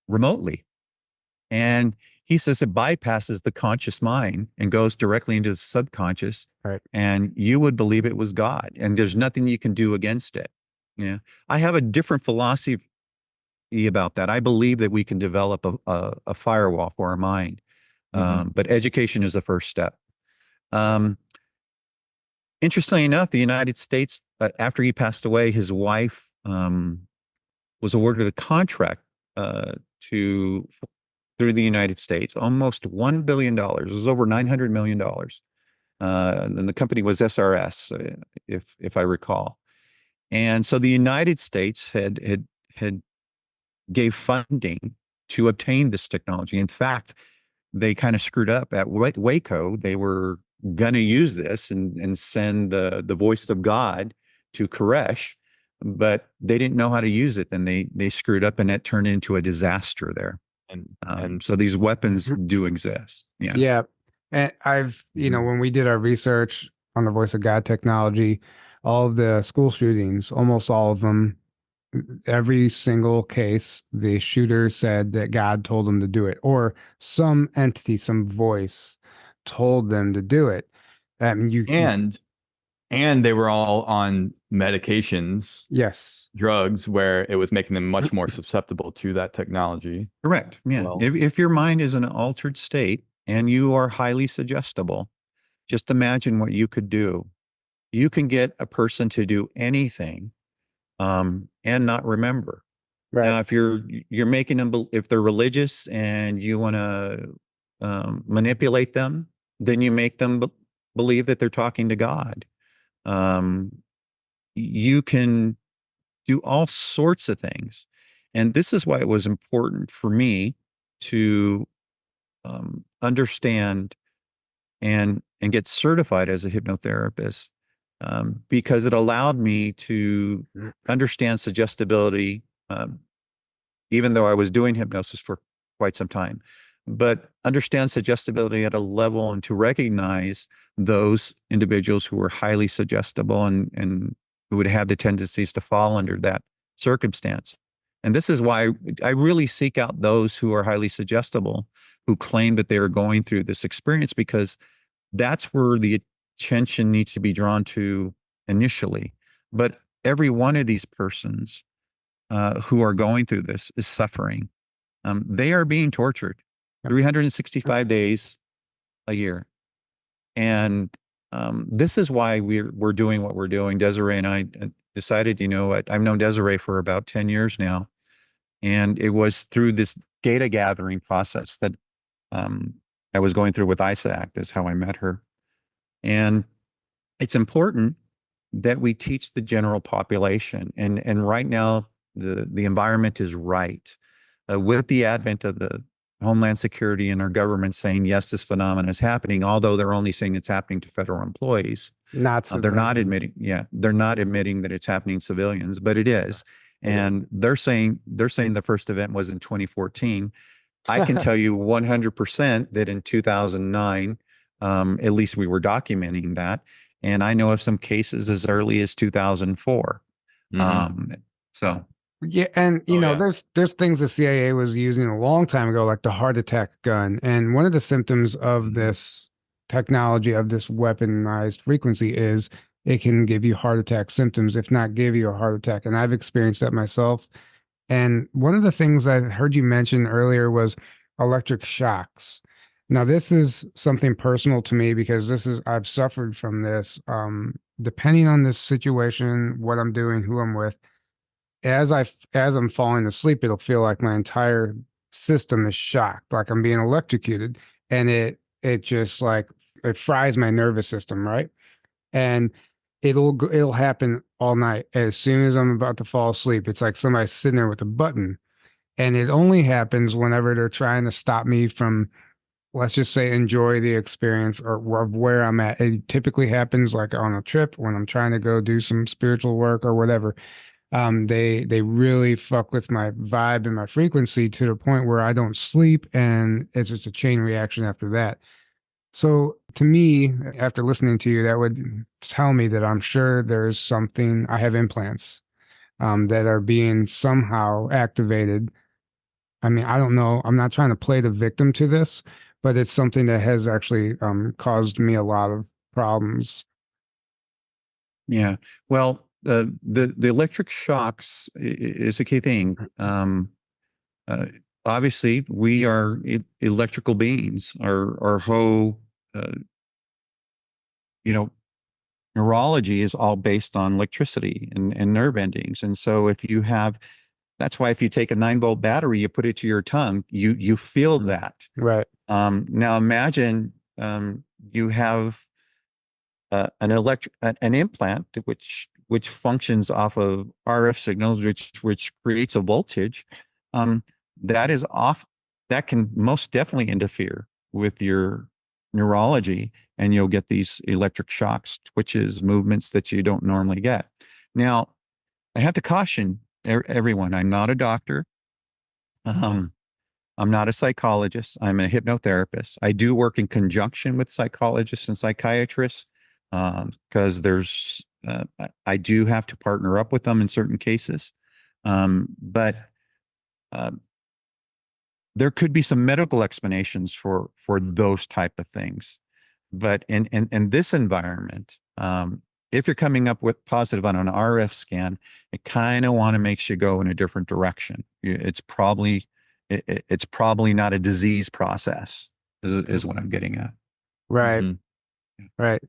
remotely. And he says it bypasses the conscious mind and goes directly into the subconscious. Right. And you would believe it was God, and there's nothing you can do against it. Yeah. I have a different philosophy about that. I believe that we can develop a firewall for our mind. But education is the first step. Interestingly enough, the United States, after he passed away, his wife was awarded a contract through the United States, almost $1 billion. It was over $900 million. And the company was SRS, if I recall. And so the United States had gave funding to obtain this technology. In fact, they kind of screwed up at Waco. They were going to use this and send the voice of God to Koresh, but they didn't know how to use it. Then they screwed up, and it turned into a disaster there. And so these weapons do exist. Yeah. Yeah. And I've, when we did our research on the voice of God technology, all of the school shootings, almost all of them, every single case, the shooter said that God told them to do it, or some entity, some voice told them to do it. And they were all on medications, yes, drugs, where it was making them much more susceptible to that technology. Correct. Yeah. Well, if your mind is in an altered state and you are highly suggestible, just imagine what you could do. You can get a person to do anything and not remember. right. Now, if you're making them, if they're religious and you want to manipulate them, then you make them believe that they're talking to God. You can do all sorts of things. And this is why it was important for me to understand and get certified as a hypnotherapist, because it allowed me to understand suggestibility, even though I was doing hypnosis for quite some time, but understand suggestibility at a level and to recognize those individuals who were highly suggestible and who would have the tendencies to fall under that circumstance. And this is why I really seek out those who are highly suggestible, who claim that they are going through this experience, because that's where the attention needs to be drawn to initially. But every one of these persons who are going through this is suffering. They are being tortured 365 days a year. And this is why we're doing what we're doing. Desiree and I decided, I've known Desiree for about 10 years now. And it was through this data gathering process that I was going through with ISAC, is how I met her. And it's important that we teach the general population. And right now, the environment is right. With the advent of the Homeland Security and our government saying, yes, this phenomenon is happening, although they're only saying it's happening to federal employees. They're not admitting that it's happening to civilians, but it is. And they're saying the first event was in 2014. I can tell you 100% that in 2009, at least we were documenting that. And I know of some cases as early as 2004. So. Yeah, and there's things the CIA was using a long time ago, like the heart attack gun. And one of the symptoms of this technology, of this weaponized frequency, is it can give you heart attack symptoms, if not give you a heart attack. And I've experienced that myself. And one of the things I heard you mention earlier was electric shocks. Now, this is something personal to me because I've suffered from this. Depending on this situation, what I'm doing, who I'm with, as I'm falling asleep, it'll feel like my entire system is shocked, like I'm being electrocuted, and it just like it fries my nervous system, right? And it'll happen all night. As soon as I'm about to fall asleep, it's like somebody's sitting there with a button, and it only happens whenever they're trying to stop me from, let's just say, enjoy the experience or where I'm at. It typically happens like on a trip when I'm trying to go do some spiritual work or whatever. They really fuck with my vibe and my frequency to the point where I don't sleep, and it's just a chain reaction after that. So to me, after listening to you, that would tell me that I'm sure there's something. I have implants. that are being somehow activated. I mean, I don't know. I'm not trying to play the victim to this, but it's something that has actually caused me a lot of problems. Yeah. Well, the electric shocks is a key thing. Uh, Obviously, we are electrical beings. Our whole, you know, neurology is all based on electricity and nerve endings. And so if you have, that's why if you take a 9-volt battery, you put it to your tongue, you feel that. Right. Now imagine you have an implant which functions off of RF signals, which creates a voltage. That is off. That can most definitely interfere with your neurology, and you'll get these electric shocks, twitches, movements that you don't normally get. Now, I have to caution everyone. I'm not a doctor. I'm not a psychologist. I'm a hypnotherapist. I do work in conjunction with psychologists and psychiatrists because I do have to partner up with them in certain cases. But there could be some medical explanations for those type of things. But in this environment, if you're coming up with positive on an RF scan, it kind of want to makes you go in a different direction. It's probably not a disease process, is what I'm getting at. Right. Mm-hmm. Right.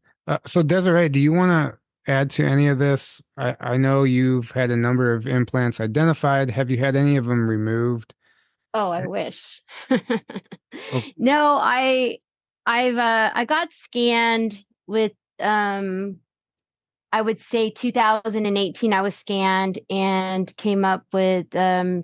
So Desiree, do you want to add to any of this? I know you've had a number of implants identified. Have you had any of them removed? Oh, I wish. Oh. No, I got scanned with I would say 2018 I was scanned and came up with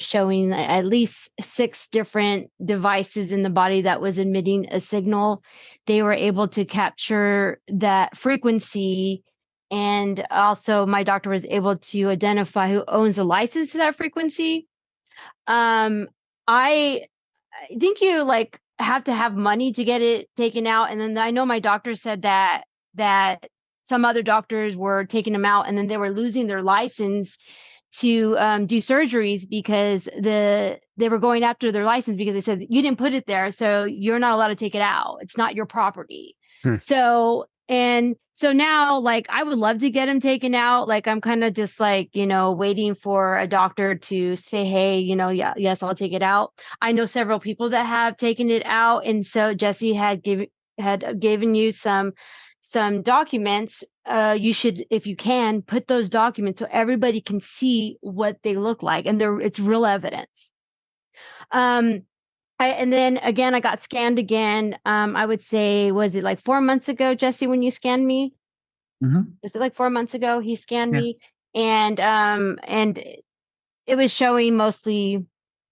showing at least 6 different devices in the body that was emitting a signal. They were able to capture that frequency, and also my doctor was able to identify who owns the license to that frequency. I think you like have to have money to get it taken out, and then I know my doctor said that some other doctors were taking them out, and then they were losing their license to do surgeries because they were going after their license because they said you didn't put it there, so you're not allowed to take it out. It's not your property. So now, like, I would love to get them taken out. Like, I'm kind of just like, waiting for a doctor to say, hey, yeah, yes, I'll take it out. I know several people that have taken it out. And so Jesse had given you some documents. You should, if you can, put those documents so everybody can see what they look like. And it's real evidence. And then again, I got scanned again. I would say, was it like 4 months ago, Jesse, when you scanned me? Mm-hmm. Was it like 4 months ago he scanned me? And it was showing mostly,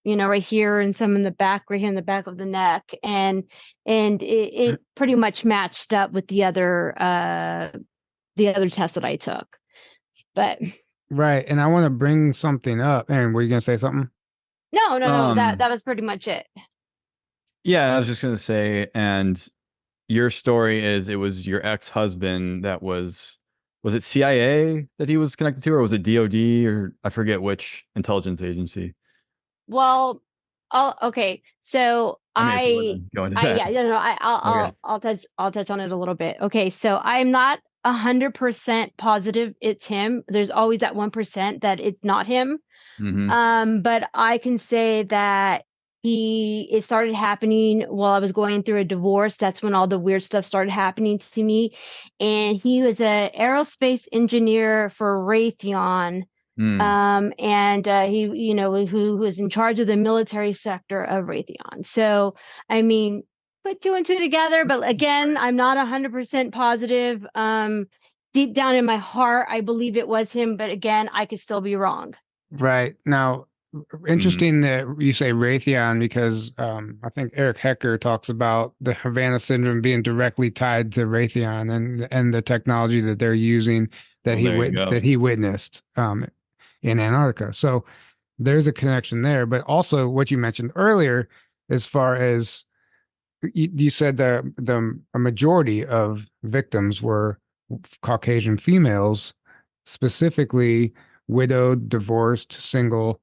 right here and some in the back, right here in the back of the neck. And it pretty much matched up with the other test that I took. But right. And I want to bring something up. Aaron, were you going to say something? No. That was pretty much it. Yeah, I was just going to say, and your story is it was your ex-husband that was it CIA that he was connected to, or was it DOD, or I forget which intelligence agency? Well, okay. So I mean, if you wanna go into that. I'll touch on it a little bit. Okay, so I'm not 100% positive it's him. There's always that 1% that it's not him. Mm-hmm. But I can say that it started happening while I was going through a divorce. That's when all the weird stuff started happening to me. And he was an aerospace engineer for Raytheon. And he, who was in charge of the military sector of Raytheon. So, I mean, put 2 and 2 together, but again, I'm not 100% positive. Deep down in my heart, I believe it was him, but again, I could still be wrong. Right. Now, interesting that you say Raytheon, because I think Eric Hecker talks about the Havana syndrome being directly tied to Raytheon and the technology that they're using that he witnessed in Antarctica. So there's a connection there. But also what you mentioned earlier, as far as you said, a majority of victims were Caucasian females, specifically widowed, divorced, single.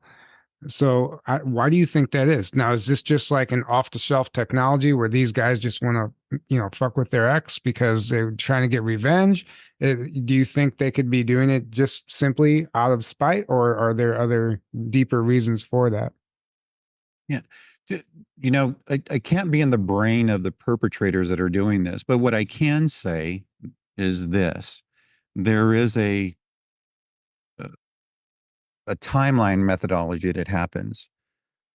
So why do you think that is? Now, is this just like an off-the-shelf technology where these guys just want to, fuck with their ex because they're trying to get revenge? Do you think they could be doing it just simply out of spite, or are there other deeper reasons for that? Yeah. I can't be in the brain of the perpetrators that are doing this, but what I can say is this. There is a timeline methodology that happens.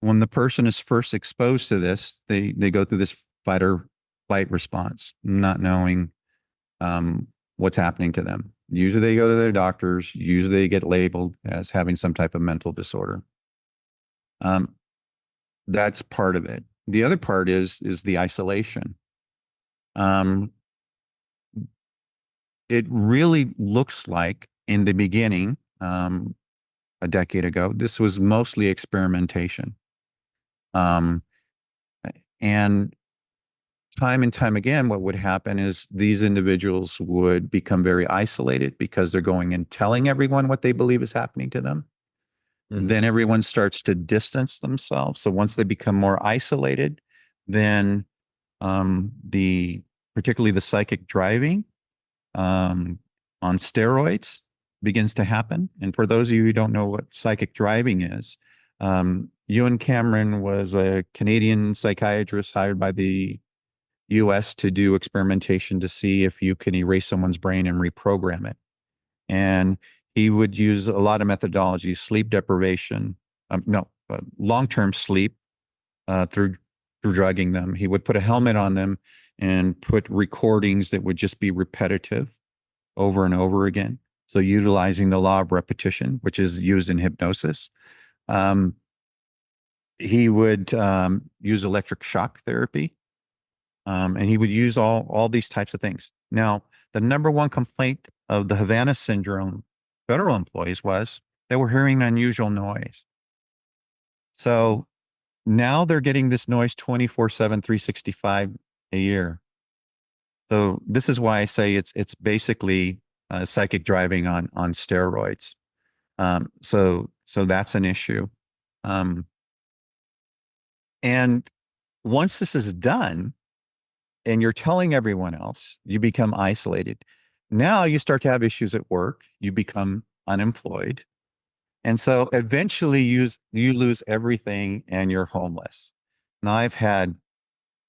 When the person is first exposed to this, they go through this fight or flight response, not knowing what's happening to them. Usually they go to their doctors. Usually they get labeled as having some type of mental disorder. That's part of it. The other part is the isolation. It really looks like in the beginning, a decade ago, this was mostly experimentation. And time again, what would happen is these individuals would become very isolated because they're going and telling everyone what they believe is happening to them. Mm-hmm. Then everyone starts to distance themselves. So once they become more isolated, then particularly the psychic driving on steroids begins to happen. And for those of you who don't know what psychic driving is, Ewan Cameron was a Canadian psychiatrist hired by the US to do experimentation to see if you can erase someone's brain and reprogram it. And he would use a lot of methodologies, sleep deprivation, long-term sleep through drugging them. He would put a helmet on them and put recordings that would just be repetitive over and over again. So utilizing the law of repetition, which is used in hypnosis. He would use electric shock therapy. And he would use all these types of things. Now, the number one complaint of the Havana syndrome federal employees was they were hearing unusual noise. So now they're getting this noise 24/7, 365 a year. So this is why I say it's basically psychic driving on steroids. So that's an issue. And once this is done, and you're telling everyone else, you become isolated. Now you start to have issues at work. You become unemployed. And so eventually you lose everything and you're homeless. Now I've had,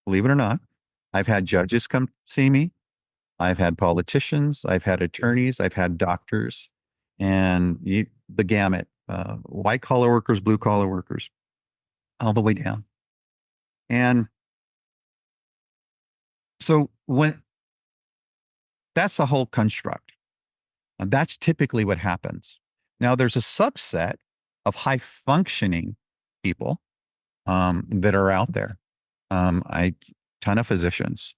believe it or not, I've had judges come see me. I've had politicians. I've had attorneys. I've had doctors. And the gamut, white collar workers, blue collar workers, all the way down. And so that's the whole construct. And that's typically what happens. Now, there's a subset of high functioning people that are out there. Ton of physicians,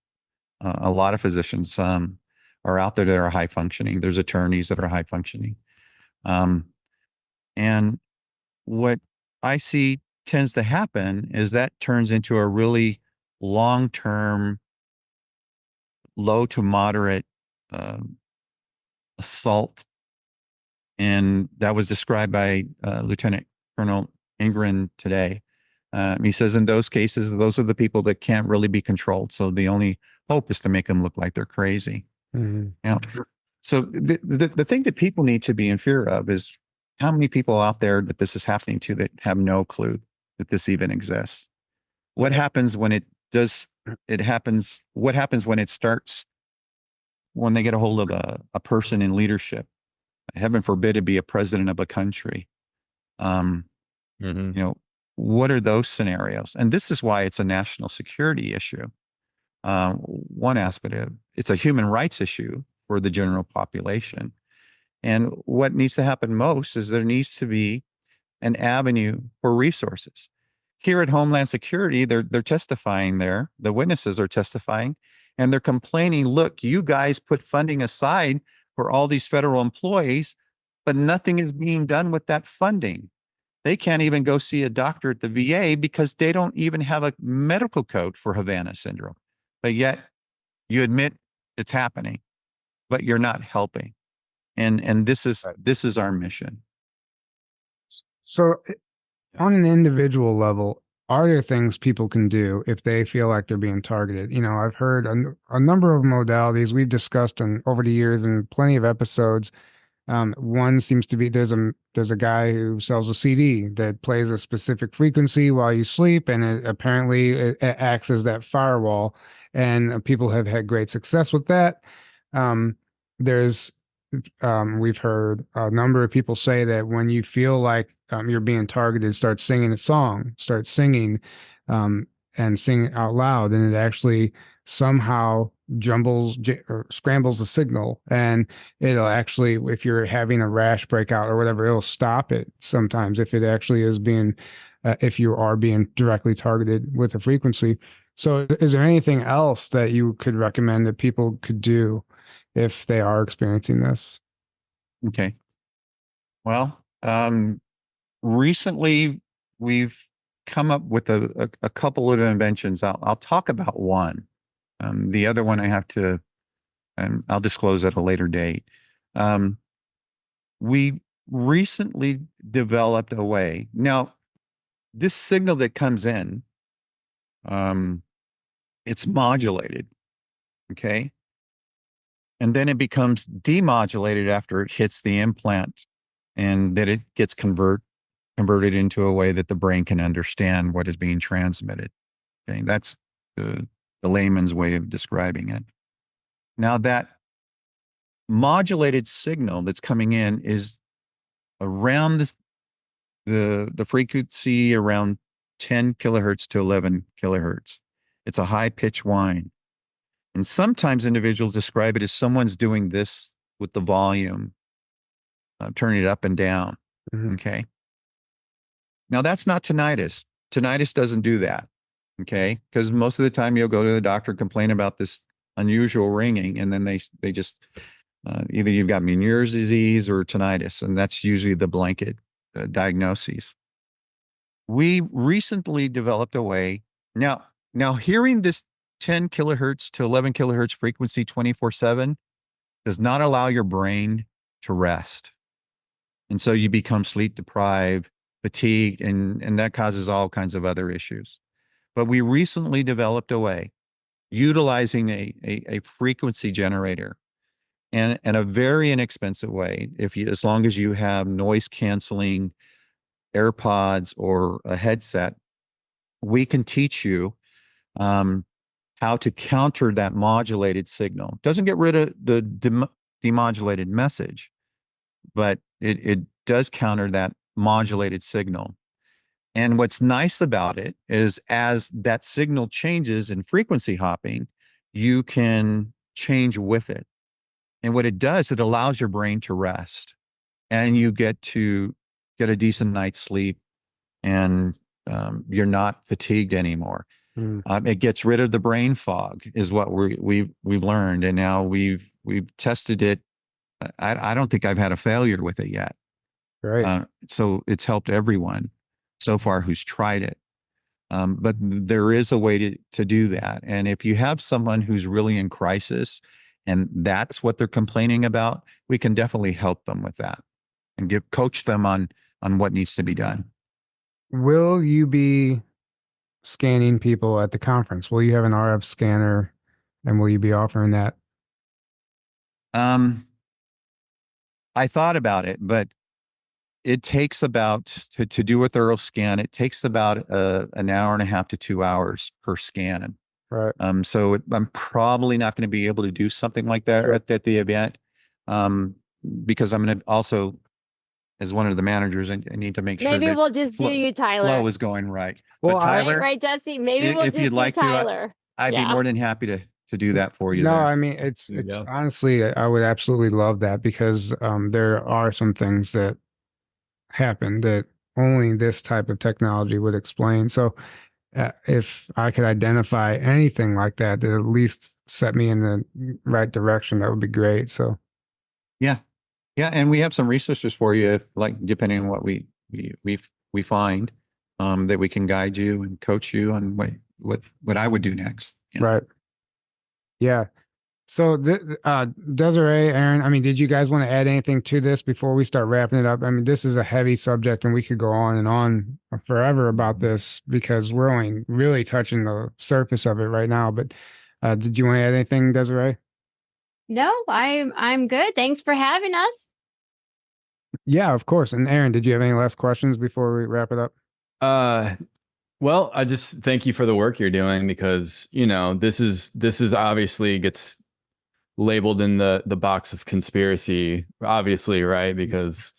a lot of physicians are out there that are high functioning. There's attorneys that are high functioning. And what I see tends to happen is that turns into a really long-term, low to moderate assault. And that was described by Lieutenant Colonel Ingren today. He says in those cases, those are the people that can't really be controlled. So the only hope is to make them look like they're crazy. Mm-hmm. So the thing that people need to be in fear of is how many people out there that this is happening to that have no clue that this even exists. What happens when it does? It happens. What happens when it starts? When they get a hold of a person in leadership, heaven forbid it be a president of a country. What are those scenarios? And this is why it's a national security issue. One aspect of it's a human rights issue for the general population. And what needs to happen most is there needs to be an avenue for resources. Here at Homeland Security, they're testifying there. The witnesses are testifying, and they're complaining, look, you guys put funding aside for all these federal employees, but nothing is being done with that funding. They can't even go see a doctor at the VA because they don't even have a medical code for Havana syndrome. But yet you admit it's happening, but you're not helping. And this is our mission. So on an individual level, are there things people can do if they feel like they're being targeted? You know, I've heard a number of modalities we've discussed over the years in plenty of episodes. One seems to be there's a guy who sells a CD that plays a specific frequency while you sleep, and it acts as that firewall. And people have had great success with that. There's we've heard a number of people say that when you feel like you're being targeted, start singing a song, start singing, and sing it out loud, and it actually somehow or scrambles the signal, and it'll actually, if you're having a rash breakout or whatever, it'll stop it sometimes if it actually is being, if you are being directly targeted with a frequency. So is there anything else that you could recommend that people could do if they are experiencing this? Okay. Well, recently we've come up with a couple of inventions. I'll talk about one. The other one I have to, and I'll disclose at a later date. We recently developed a way. Now, this signal that comes in, it's modulated, okay? And then it becomes demodulated after it hits the implant, and that it gets converted into a way that the brain can understand what is being transmitted. Okay, that's the layman's way of describing it. Now, that modulated signal that's coming in is around the frequency around 10 kilohertz to 11 kilohertz. It's a high pitch whine. And sometimes individuals describe it as someone's doing this with the volume, turning it up and down. Mm-hmm. Okay. Now, that's not tinnitus. Tinnitus doesn't do that. Okay. Because most of the time you'll go to the doctor, complain about this unusual ringing, and then they just, either you've got Meniere's disease or tinnitus, and that's usually the blanket diagnoses. We recently developed a way. Now hearing this 10 kilohertz to 11 kilohertz frequency 24/7 does not allow your brain to rest. And so you become sleep deprived, fatigued, and that causes all kinds of other issues. But we recently developed a way utilizing a frequency generator, and a very inexpensive way, as long as you have noise canceling AirPods or a headset, we can teach you how to counter that modulated signal. Doesn't get rid of the demodulated message, but it does counter that modulated signal. And what's nice about it is, as that signal changes in frequency hopping, you can change with it. And what it does, it allows your brain to rest, and you get a decent night's sleep, and you're not fatigued anymore. It gets rid of the brain fog, is what we've learned, and now we've tested it. I don't think I've had a failure with it yet. Right. So it's helped everyone so far who's tried it. But there is a way to do that. And if you have someone who's really in crisis and that's what they're complaining about, we can definitely help them with that and coach them on what needs to be done. Will you be scanning people at the conference? Will you have an RF scanner, and will you be offering that? I thought about it, but it takes about, to do a thorough scan, it takes about an hour and a half to 2 hours per scan. Right. So I'm probably not going to be able to do something like that Sure. at the event, because I'm going to also, as one of the managers, I need to make sure Maybe that we'll just do you, Tyler. flow is going right. Well, But Tyler, right, Jesse? Maybe we'll if just you'd do like to, Tyler. I'd be more than happy to do that for you. No, there. I mean, it's There you go. honestly, I would absolutely love that, because there are some things that happen that only this type of technology would explain. So if I could identify anything like that at least set me in the right direction, that would be great. So Yeah, and we have some resources for you, if, like, depending on what we find, that we can guide you and coach you on what I would do next. Yeah. Right. Yeah. So, Desiree, Aaron, I mean, did you guys want to add anything to this before we start wrapping it up? I mean, this is a heavy subject and we could go on and on forever about this because we're only really touching the surface of it right now. But did you want to add anything, Desiree? No, I'm good. Thanks for having us. Yeah, of course. And Aaron, did you have any last questions before we wrap it up? Well, I just thank you for the work you're doing because, this is obviously gets labeled in the box of conspiracy, obviously, right? Because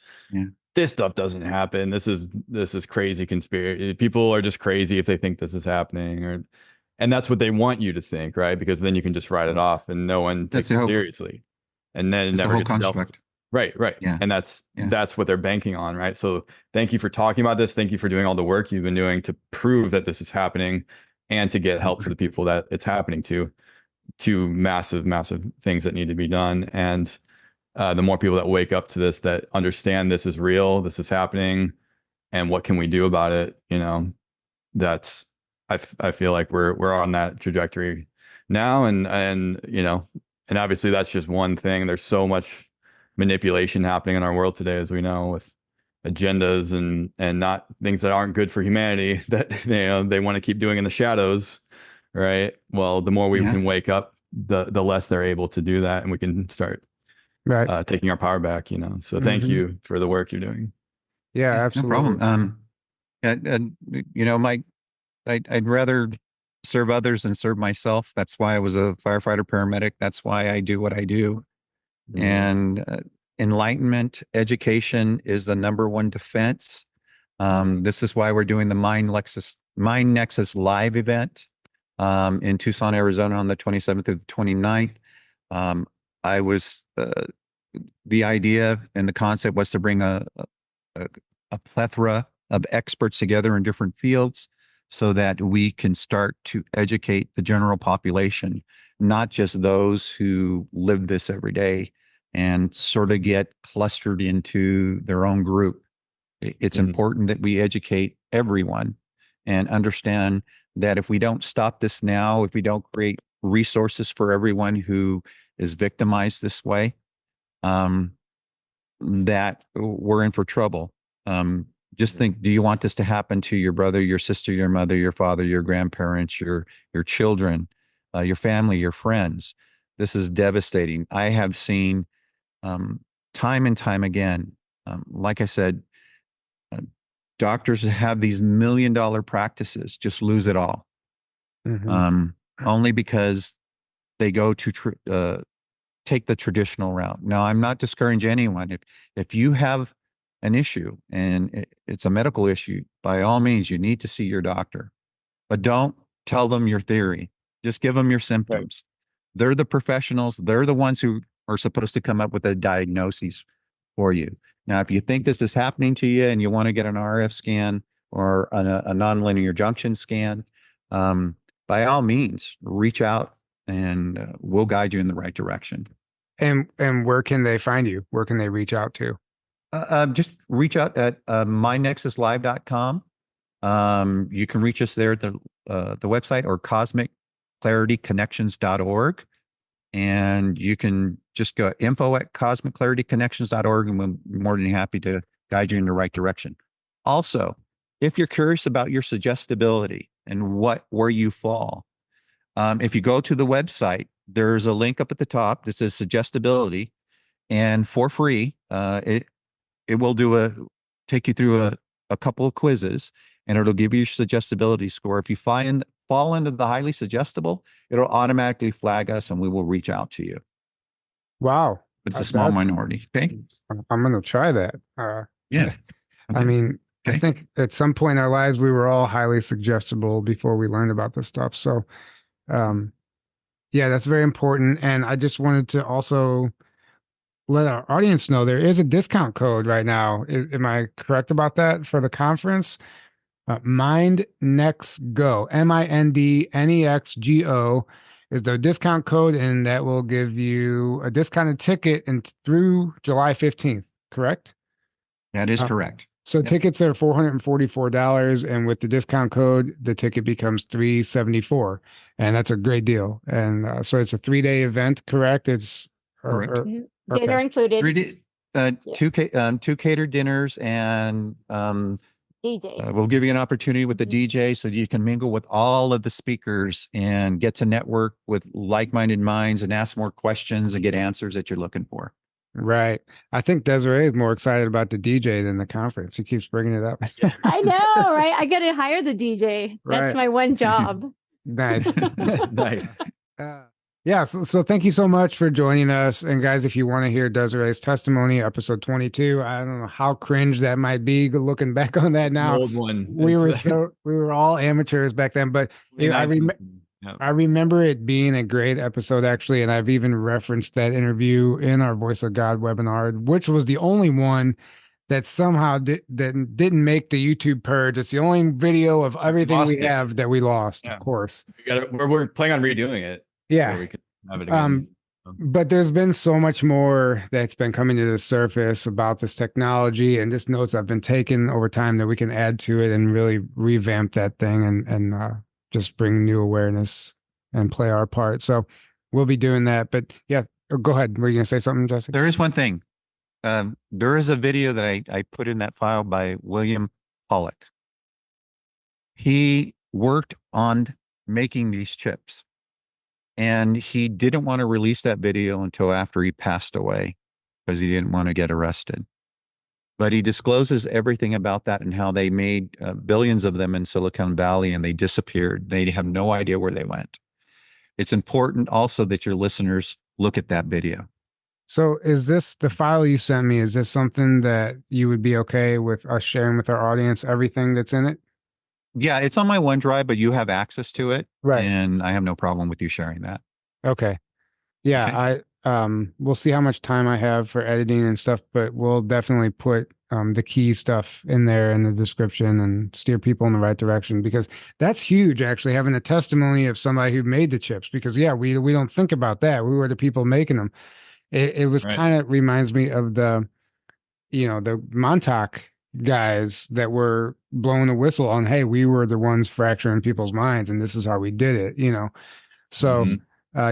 this stuff doesn't happen. This is crazy conspiracy. People are just crazy if they think this is happening, and that's what they want you to think, right? Because then you can just write it off and no one takes it seriously. And then it never gets dealt with. Right. Yeah. And that's what they're banking on, right? So thank you for talking about this. Thank you for doing all the work you've been doing to prove that this is happening and to get help for the people that it's happening to massive, massive things that need to be done. And the more people that wake up to this, that understand this is real, this is happening, and what can we do about it? That's, I feel like we're on that trajectory now. And obviously that's just one thing. There's so much manipulation happening in our world today, as we know, with agendas and not things that aren't good for humanity that they want to keep doing in the shadows, right? Well, the more we can wake up, the less they're able to do that, and we can start taking our power back. So thank you for the work you're doing. Yeah, absolutely. No problem. I'd rather serve others than serve myself. That's why I was a firefighter paramedic. That's why I do what I do. And enlightenment, education is the number one defense. This is why we're doing the Mind Nexus live event in Tucson, Arizona on the 27th through the 29th. I was the idea and the concept was to bring a plethora of experts together in different fields so that we can start to educate the general population, not just those who live this every day and sort of get clustered into their own group. It's important that we educate everyone and understand that if we don't stop this now, if we don't create resources for everyone who is victimized this way, that we're in for trouble. Just think, do you want this to happen to your brother, your sister, your mother, your father, your grandparents, your children, your family, your friends? This is devastating. I have seen time and time again, like I said, doctors have these $1 million practices just lose it all, only because they go to take the traditional route. Now, I'm not discouraging anyone. If you have an issue and it's a medical issue, by all means, you need to see your doctor, but don't tell them your theory. Just give them your symptoms. Right. They're the professionals. They're the ones who are supposed to come up with a diagnosis for you. Now, if you think this is happening to you and you want to get an RF scan or a nonlinear junction scan, by all means, reach out and we'll guide you in the right direction. And where can they find you? Where can they reach out to? Just reach out at mynexuslive.com. You can reach us there at the website or cosmicclarityconnections.org. And you can just go info@cosmicclarityconnections.org and we'll be more than happy to guide you in the right direction. Also, if you're curious about your suggestibility and where you fall, if you go to the website, there's a link up at the top that says suggestibility, and for free, it will take you through a couple of quizzes, and it'll give you your suggestibility score. If you fall into the highly suggestible, it'll automatically flag us and we will reach out to you. Wow. It's a small minority. Okay. I'm going to try that. Yeah. Okay. I mean, okay. I think at some point in our lives, we were all highly suggestible before we learned about this stuff. So, yeah, that's very important. And I just wanted to also let our audience know there is a discount code right now. Am I correct about that for the conference? MindNexGo, MindNexGO is the discount code, and that will give you a discounted ticket through July 15th, correct? That is correct. So tickets are $444, and with the discount code, the ticket becomes $374, and that's a great deal. And so it's a 3-day event, correct? It's Correct. Dinner included. Two catered dinners, and DJ. we'll give you an opportunity with the DJ so you can mingle with all of the speakers and get to network with like-minded minds and ask more questions and get answers that you're looking for. Right. I think Desiree is more excited about the DJ than the conference. He keeps bringing it up. I know, right? I got to hire the DJ. That's Right. my one job. Nice. Nice. Yeah. So thank you so much for joining us. And guys, if you want to hear Desiree's testimony, episode 22, I don't know how cringe that might be looking back on that now. An old one. We were all amateurs back then, but I remember it being a great episode, actually, and I've even referenced that interview in our Voice of God webinar, which was the only one that somehow didn't make the YouTube purge. It's the only video of everything we have that we lost, of course. We're planning on redoing it. Yeah. So we can have it again. But there's been so much more that's been coming to the surface about this technology and just notes I've been taking over time that we can add to it and really revamp that thing and just bring new awareness and play our part. So we'll be doing that. But yeah, go ahead. Were you going to say something, Jesse? There is one thing. There is a video that I put in that file by William Pollock. He worked on making these chips, and he didn't want to release that video until after he passed away because he didn't want to get arrested. But he discloses everything about that and how they made billions of them in Silicon Valley and they disappeared. They have no idea where they went. It's important also that your listeners look at that video. So is this the file you sent me? Is this something that you would be okay with us sharing with our audience, everything that's in it? Yeah, it's on my OneDrive, but you have access to it. Right. And I have no problem with you sharing that. Okay. Yeah, okay. We'll see how much time I have for editing and stuff, but we'll definitely put the key stuff in there in the description and steer people in the right direction, because that's huge, actually, having a testimony of somebody who made the chips, because we don't think about that. We were the people making them. It was kind of reminds me of the Montauk guys that were blowing a whistle on, hey, we were the ones fracturing people's minds and this is how we did it, So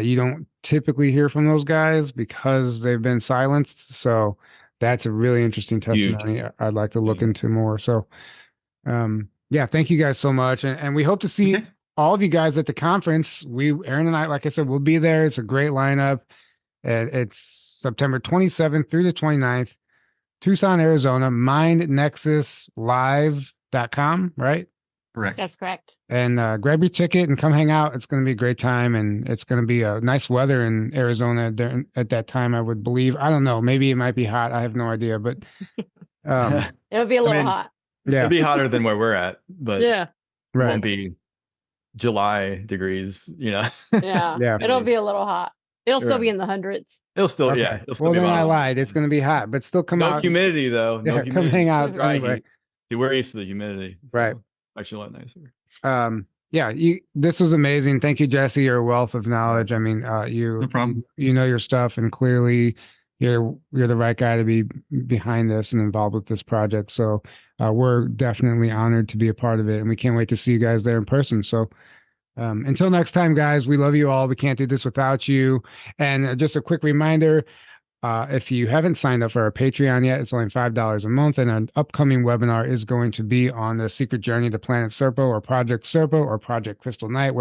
you don't typically hear from those guys because they've been silenced. So that's a really interesting testimony. I'd like to look into more. So thank you guys so much. And we hope to see all of you guys at the conference. Aaron and I, like I said, we'll be there. It's a great lineup. And it's September 27th through the 29th, Tucson, Arizona, mindnexuslive.com, right? Correct. That's correct. And grab your ticket and come hang out. It's going to be a great time, and it's going to be a nice weather in Arizona there at that time, I would believe. I don't know. Maybe it might be hot. I have no idea, but it'll be a little hot. Yeah, it'll be hotter than where we're at, but right. It won't be July degrees, Yeah, it'll be a little hot. It'll still be in the hundreds. It'll still, okay. It'll still be then I lied. It's going to be hot, but still come out. No humidity, though. No humidity. Come hang out anyway. We're used to the humidity. Right. Actually, a lot nicer. This was amazing. Thank you, Jesse. You're a wealth of knowledge. I mean, no problem. You know your stuff, and clearly you're the right guy to be behind this and involved with this project. So we're definitely honored to be a part of it, and we can't wait to see you guys there in person. So until next time, guys, we love you all. We can't do this without you. And just a quick reminder, if you haven't signed up for our Patreon yet, it's only $5 a month. And an upcoming webinar is going to be on the secret journey to Planet Serpo or Project Serpo or Project Crystal Night,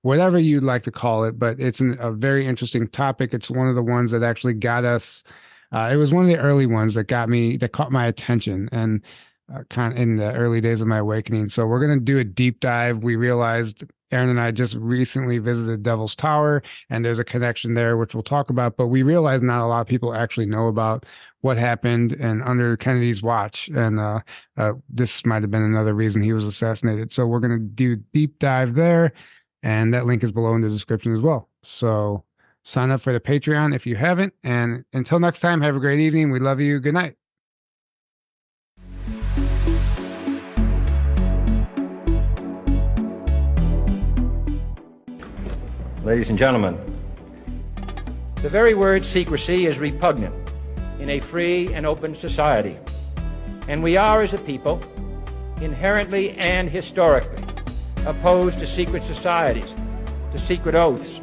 whatever you'd like to call it. But it's a very interesting topic. It's one of the ones that actually got us. It was one of the early ones that caught my attention and kind of in the early days of my awakening. So we're going to do a deep dive. We realized Aaron and I just recently visited Devil's Tower, and there's a connection there, which we'll talk about. But we realized not a lot of people actually know about what happened and under Kennedy's watch. And this might have been another reason he was assassinated. So we're going to do a deep dive there. And that link is below in the description as well. So sign up for the Patreon if you haven't. And until next time, have a great evening. We love you. Good night. Ladies and gentlemen, the very word secrecy is repugnant in a free and open society. And we are, as a people, inherently and historically opposed to secret societies, to secret oaths,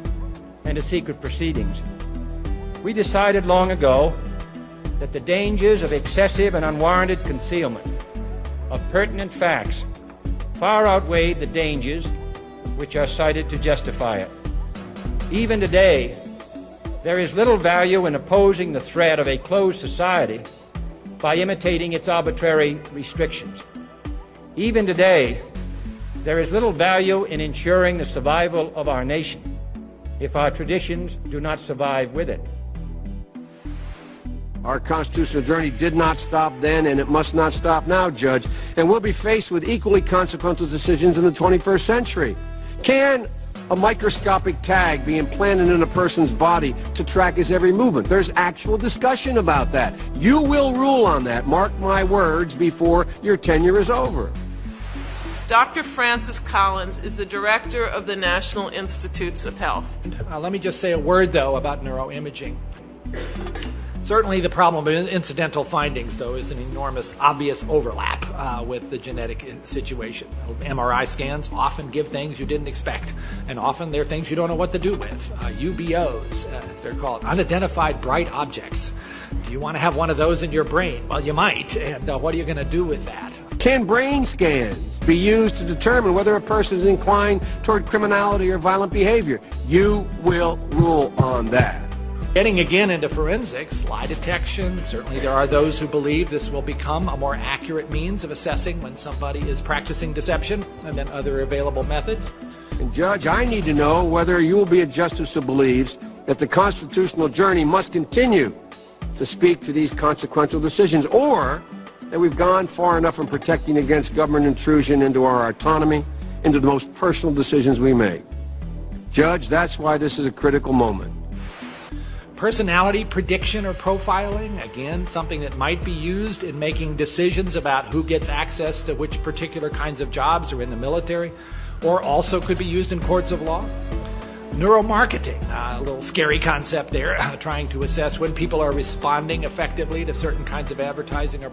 and to secret proceedings. We decided long ago that the dangers of excessive and unwarranted concealment of pertinent facts far outweighed the dangers which are cited to justify it. Even today, there is little value in opposing the threat of a closed society by imitating its arbitrary restrictions. Even today, there is little value in ensuring the survival of our nation if our traditions do not survive with it. Our constitutional journey did not stop then, and it must not stop now, Judge. And we'll be faced with equally consequential decisions in the 21st century. Can a microscopic tag be implanted in a person's body to track his every movement? There's actual discussion about that. You will rule on that, mark my words, before your tenure is over. Dr. Francis Collins is the director of the National Institutes of Health. Let me just say a word, though, about neuroimaging. Certainly the problem of incidental findings, though, is an enormous, obvious overlap with the genetic situation. MRI scans often give things you didn't expect, and often they're things you don't know what to do with. UBOs, they're called unidentified bright objects. Do you want to have one of those in your brain? Well, you might, and what are you going to do with that? Can brain scans be used to determine whether a person is inclined toward criminality or violent behavior? You will rule on that. Getting again into forensics, lie detection, certainly there are those who believe this will become a more accurate means of assessing when somebody is practicing deception and then other available methods. And Judge, I need to know whether you will be a justice who believes that the constitutional journey must continue to speak to these consequential decisions, or that we've gone far enough in protecting against government intrusion into our autonomy, into the most personal decisions we make. Judge, that's why this is a critical moment. Personality prediction or profiling, again, something that might be used in making decisions about who gets access to which particular kinds of jobs or in the military, or also could be used in courts of law. Neuromarketing, a little scary concept there, trying to assess when people are responding effectively to certain kinds of advertising or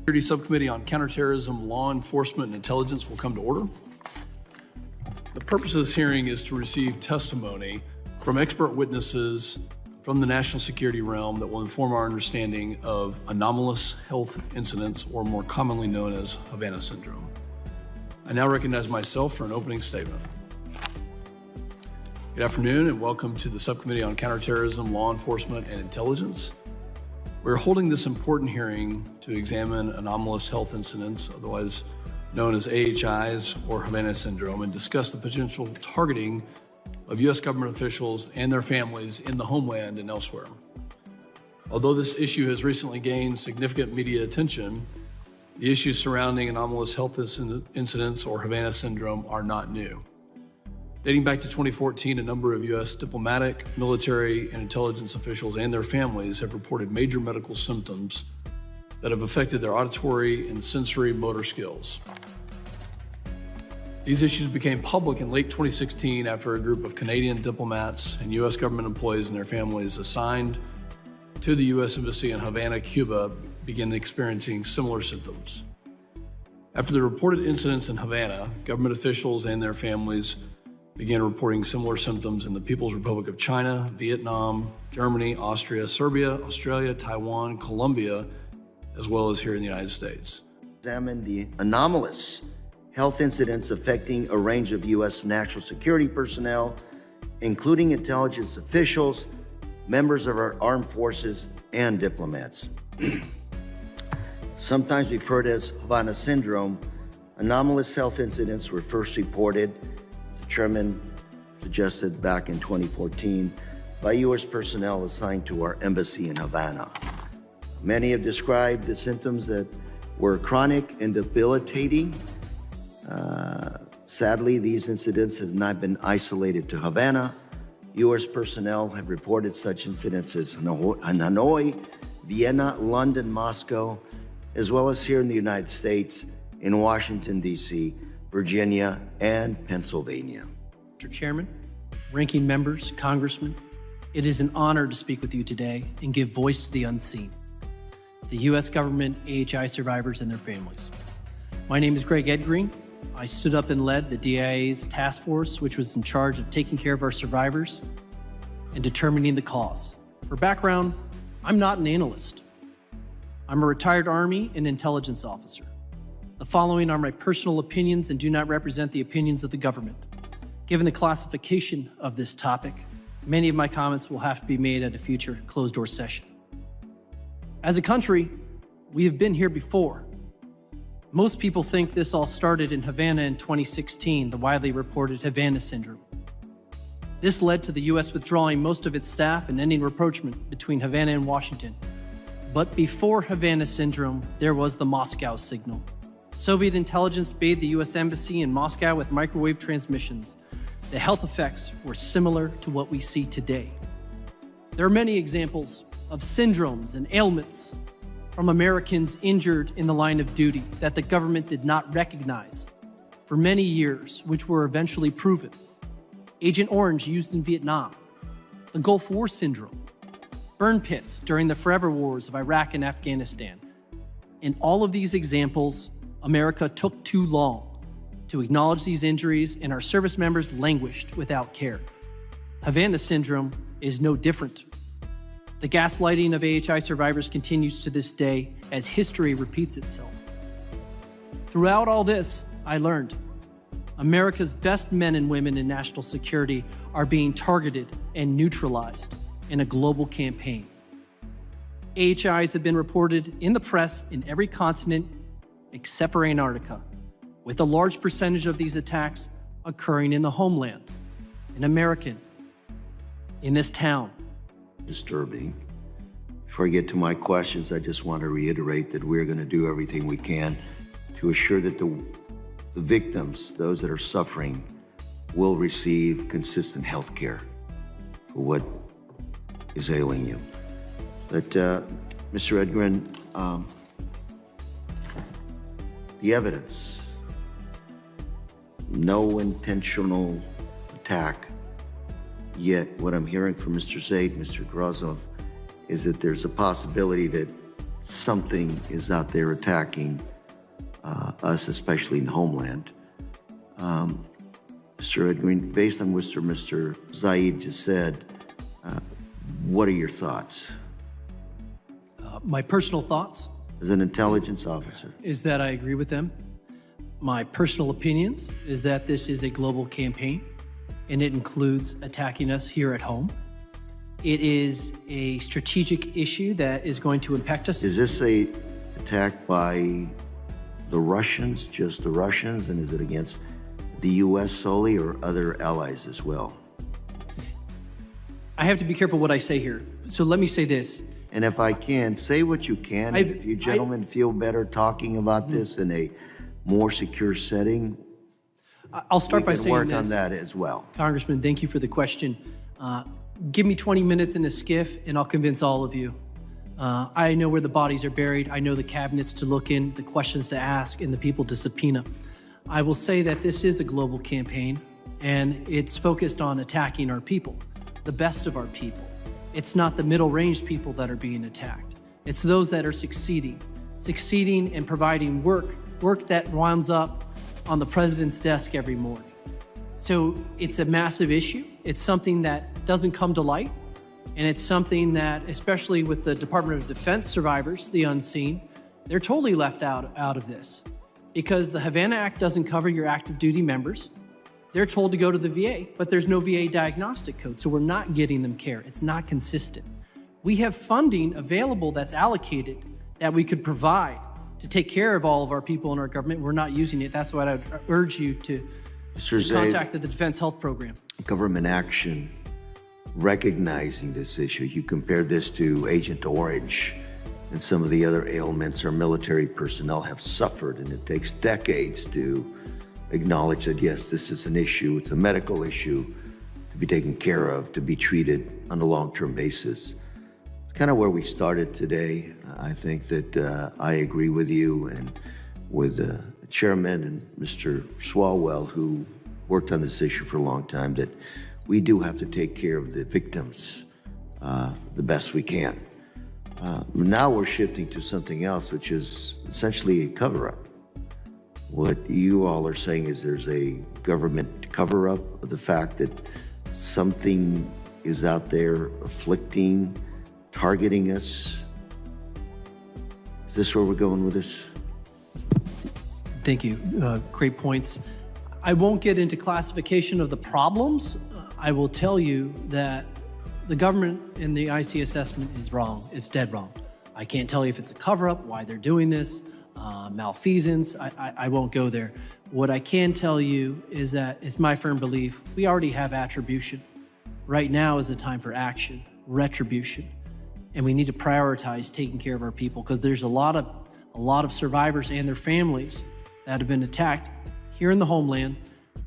Security Subcommittee on Counterterrorism, Law Enforcement, and Intelligence will come to order. The purpose of this hearing is to receive testimony from expert witnesses from the national security realm that will inform our understanding of anomalous health incidents, or more commonly known as Havana syndrome. I now recognize myself for an opening statement. Good afternoon and welcome to the Subcommittee on Counterterrorism, Law Enforcement, and Intelligence. We're holding this important hearing to examine anomalous health incidents, otherwise known as AHIs or Havana syndrome, and discuss the potential targeting of U.S. government officials and their families in the homeland and elsewhere. Although this issue has recently gained significant media attention, the issues surrounding anomalous health incidents or Havana syndrome are not new. Dating back to 2014, a number of U.S. diplomatic, military, and intelligence officials and their families have reported major medical symptoms that have affected their auditory and sensory motor skills. These issues became public in late 2016 after a group of Canadian diplomats and U.S. government employees and their families assigned to the U.S. Embassy in Havana, Cuba, began experiencing similar symptoms. After the reported incidents in Havana, government officials and their families began reporting similar symptoms in the People's Republic of China, Vietnam, Germany, Austria, Serbia, Australia, Taiwan, Colombia, as well as here in the United States. Examine the anomalous health incidents affecting a range of U.S. national security personnel, including intelligence officials, members of our armed forces, and diplomats. Sometimes referred as Havana syndrome, anomalous health incidents were first reported, as the chairman suggested, back in 2014 by U.S. personnel assigned to our embassy in Havana. Many have described the symptoms that were chronic and debilitating. Sadly, these incidents have not been isolated to Havana. U.S. personnel have reported such incidents in Hanoi, Vienna, London, Moscow, as well as here in the United States, in Washington, D.C., Virginia, and Pennsylvania. Mr. Chairman, ranking members, congressmen, it is an honor to speak with you today and give voice to the unseen, the U.S. government, AHI survivors, and their families. My name is Greg Edgreen. I stood up and led the DIA's task force, which was in charge of taking care of our survivors and determining the cause. For background, I'm not an analyst. I'm a retired Army and intelligence officer. The following are my personal opinions and do not represent the opinions of the government. Given the classification of this topic, many of my comments will have to be made at a future closed-door session. As a country, we have been here before. Most people think this all started in Havana in 2016, the widely reported Havana syndrome. This led to the U.S. withdrawing most of its staff and ending rapprochement between Havana and Washington. But before Havana syndrome, there was the Moscow signal. Soviet intelligence bathed the U.S. Embassy in Moscow with microwave transmissions. The health effects were similar to what we see today. There are many examples of syndromes and ailments from Americans injured in the line of duty that the government did not recognize for many years, which were eventually proven. Agent Orange used in Vietnam, the Gulf War syndrome, burn pits during the forever wars of Iraq and Afghanistan. In all of these examples, America took too long to acknowledge these injuries, and our service members languished without care. Havana syndrome is no different. The gaslighting of AHI survivors continues to this day as history repeats itself. Throughout all this, I learned America's best men and women in national security are being targeted and neutralized in a global campaign. AHIs have been reported in the press in every continent except for Antarctica, with a large percentage of these attacks occurring in the homeland, in American, in this town. Disturbing. Before I get to my questions, I just want to reiterate that we're going to do everything we can to assure that the victims, those that are suffering, will receive consistent health care for what is ailing you. But, Mr. Edgren, the evidence, no intentional attack. Yet what I'm hearing from Mr. Zaid, Mr. Grozov, is that there's a possibility that something is out there attacking us, especially in Homeland. Mr. Edgreen, based on what Mr. Zaid just said, what are your thoughts? My personal thoughts? As an intelligence officer. Is that I agree with them. My personal opinions is that this is a global campaign, and it includes attacking us here at home. It is a strategic issue that is going to impact us. Is this a attack by the Russians, just the Russians, and is it against the U.S. solely or other allies as well? I have to be careful what I say here, so let me say this. And if I can, say what you can. If you gentlemen feel better talking about this in a more secure setting, I'll start by saying this. We can work on that as well. Congressman, thank you for the question. Give me 20 minutes in a skiff and I'll convince all of you. I know where the bodies are buried. I know the cabinets to look in, the questions to ask, and the people to subpoena. I will say that this is a global campaign and it's focused on attacking our people, the best of our people. It's not the middle-range people that are being attacked. It's those that are succeeding and providing work that winds up on the president's desk every morning. So it's a massive issue. It's something that doesn't come to light, and it's something that, especially with the Department of Defense survivors, the unseen, they're totally left out of this because the Havana Act doesn't cover your active duty members. They're told to go to the VA, but there's no VA diagnostic code, so we're not getting them care. It's not consistent. We have funding available that's allocated that we could provide to take care of all of our people in our government. We're not using it. That's what I'd urge you to contact the Defense Health Program. Government action recognizing this issue. You compare this to Agent Orange and some of the other ailments our military personnel have suffered, and it takes decades to acknowledge that, yes, this is an issue, it's a medical issue to be taken care of, to be treated on a long-term basis. It's kind of where we started today. I think that I agree with you and with the chairman and Mr. Swalwell, who worked on this issue for a long time, that we do have to take care of the victims the best we can. Now we're shifting to something else, which is essentially a cover-up. What you all are saying is there's a government cover-up of the fact that something is out there afflicting, targeting us. Is this where we're going with this? Thank you. Great points. I won't get into classification of the problems. I will tell you that the government in the IC assessment is wrong. It's dead wrong. I can't tell you if it's a cover-up, why they're doing this, malfeasance. I won't go there. What I can tell you is that it's my firm belief we already have attribution. Right now is the time for action, retribution. And we need to prioritize taking care of our people, because there's a lot of survivors and their families that have been attacked here in the homeland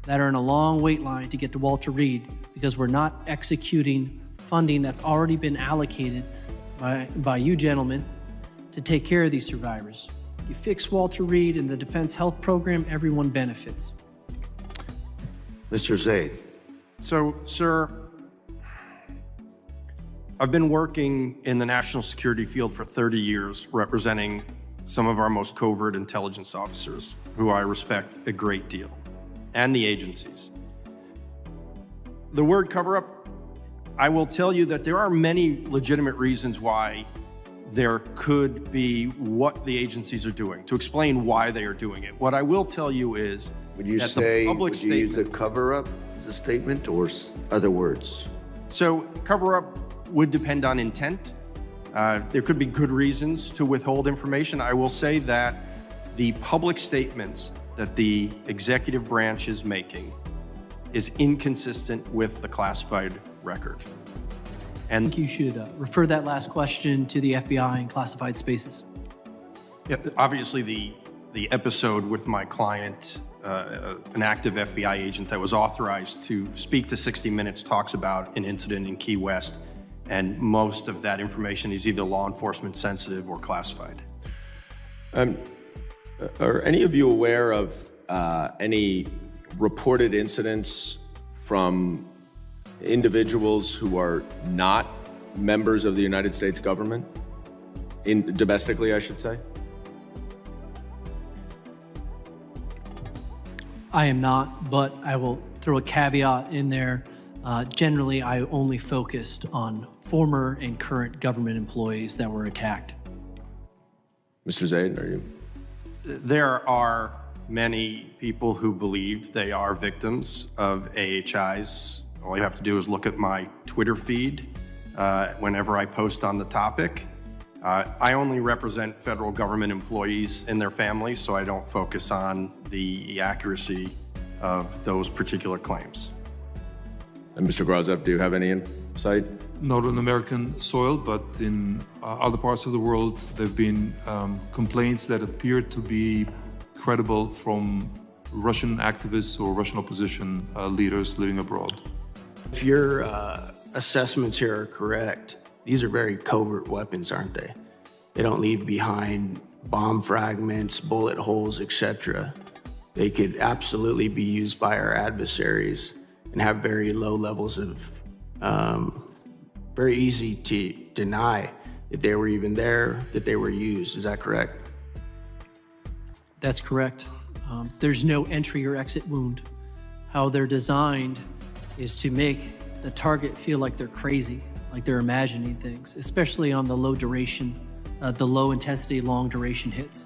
that are in a long wait line to get to Walter Reed because we're not executing funding that's already been allocated by you gentlemen to take care of these survivors. You fix Walter Reed and the Defense Health Program, everyone benefits. Mr. Zaid. So, sir, I've been working in the national security field for 30 years, representing some of our most covert intelligence officers, who I respect a great deal, and the agencies. The word cover-up, I will tell you that there are many legitimate reasons why there could be what the agencies are doing, to explain why they are doing it. What I will tell you is would you that say, the public would you use a cover-up as a statement or other words? So cover-up would depend on intent. There could be good reasons to withhold information. I will say that the public statements that the executive branch is making is inconsistent with the classified record. And I think you should refer that last question to the FBI and classified spaces. Yeah, obviously the episode with my client, an active FBI agent that was authorized to speak to 60 Minutes, talks about an incident in Key West, and most of that information is either law enforcement sensitive or classified. Are any of you aware of any reported incidents from individuals who are not members of the United States government, domestically, I should say? I am not, but I will throw a caveat in there. Generally, I only focused on former and current government employees that were attacked. Mr. Zaid, are you? There are many people who believe they are victims of AHIs. All you have to do is look at my Twitter feed whenever I post on the topic. I only represent federal government employees and their families, so I don't focus on the accuracy of those particular claims. And Mr. Grozev, do you have any insight? Not on American soil, but in other parts of the world, there have been complaints that appear to be credible from Russian activists or Russian opposition leaders living abroad. If your assessments here are correct, these are very covert weapons, aren't they? They don't leave behind bomb fragments, bullet holes, etc. They could absolutely be used by our adversaries and have very low levels of, very easy to deny that they were even there, that they were used. Is that correct? That's correct. There's no entry or exit wound. How they're designed is to make the target feel like they're crazy, like they're imagining things, especially on the low duration, the low intensity, long duration hits.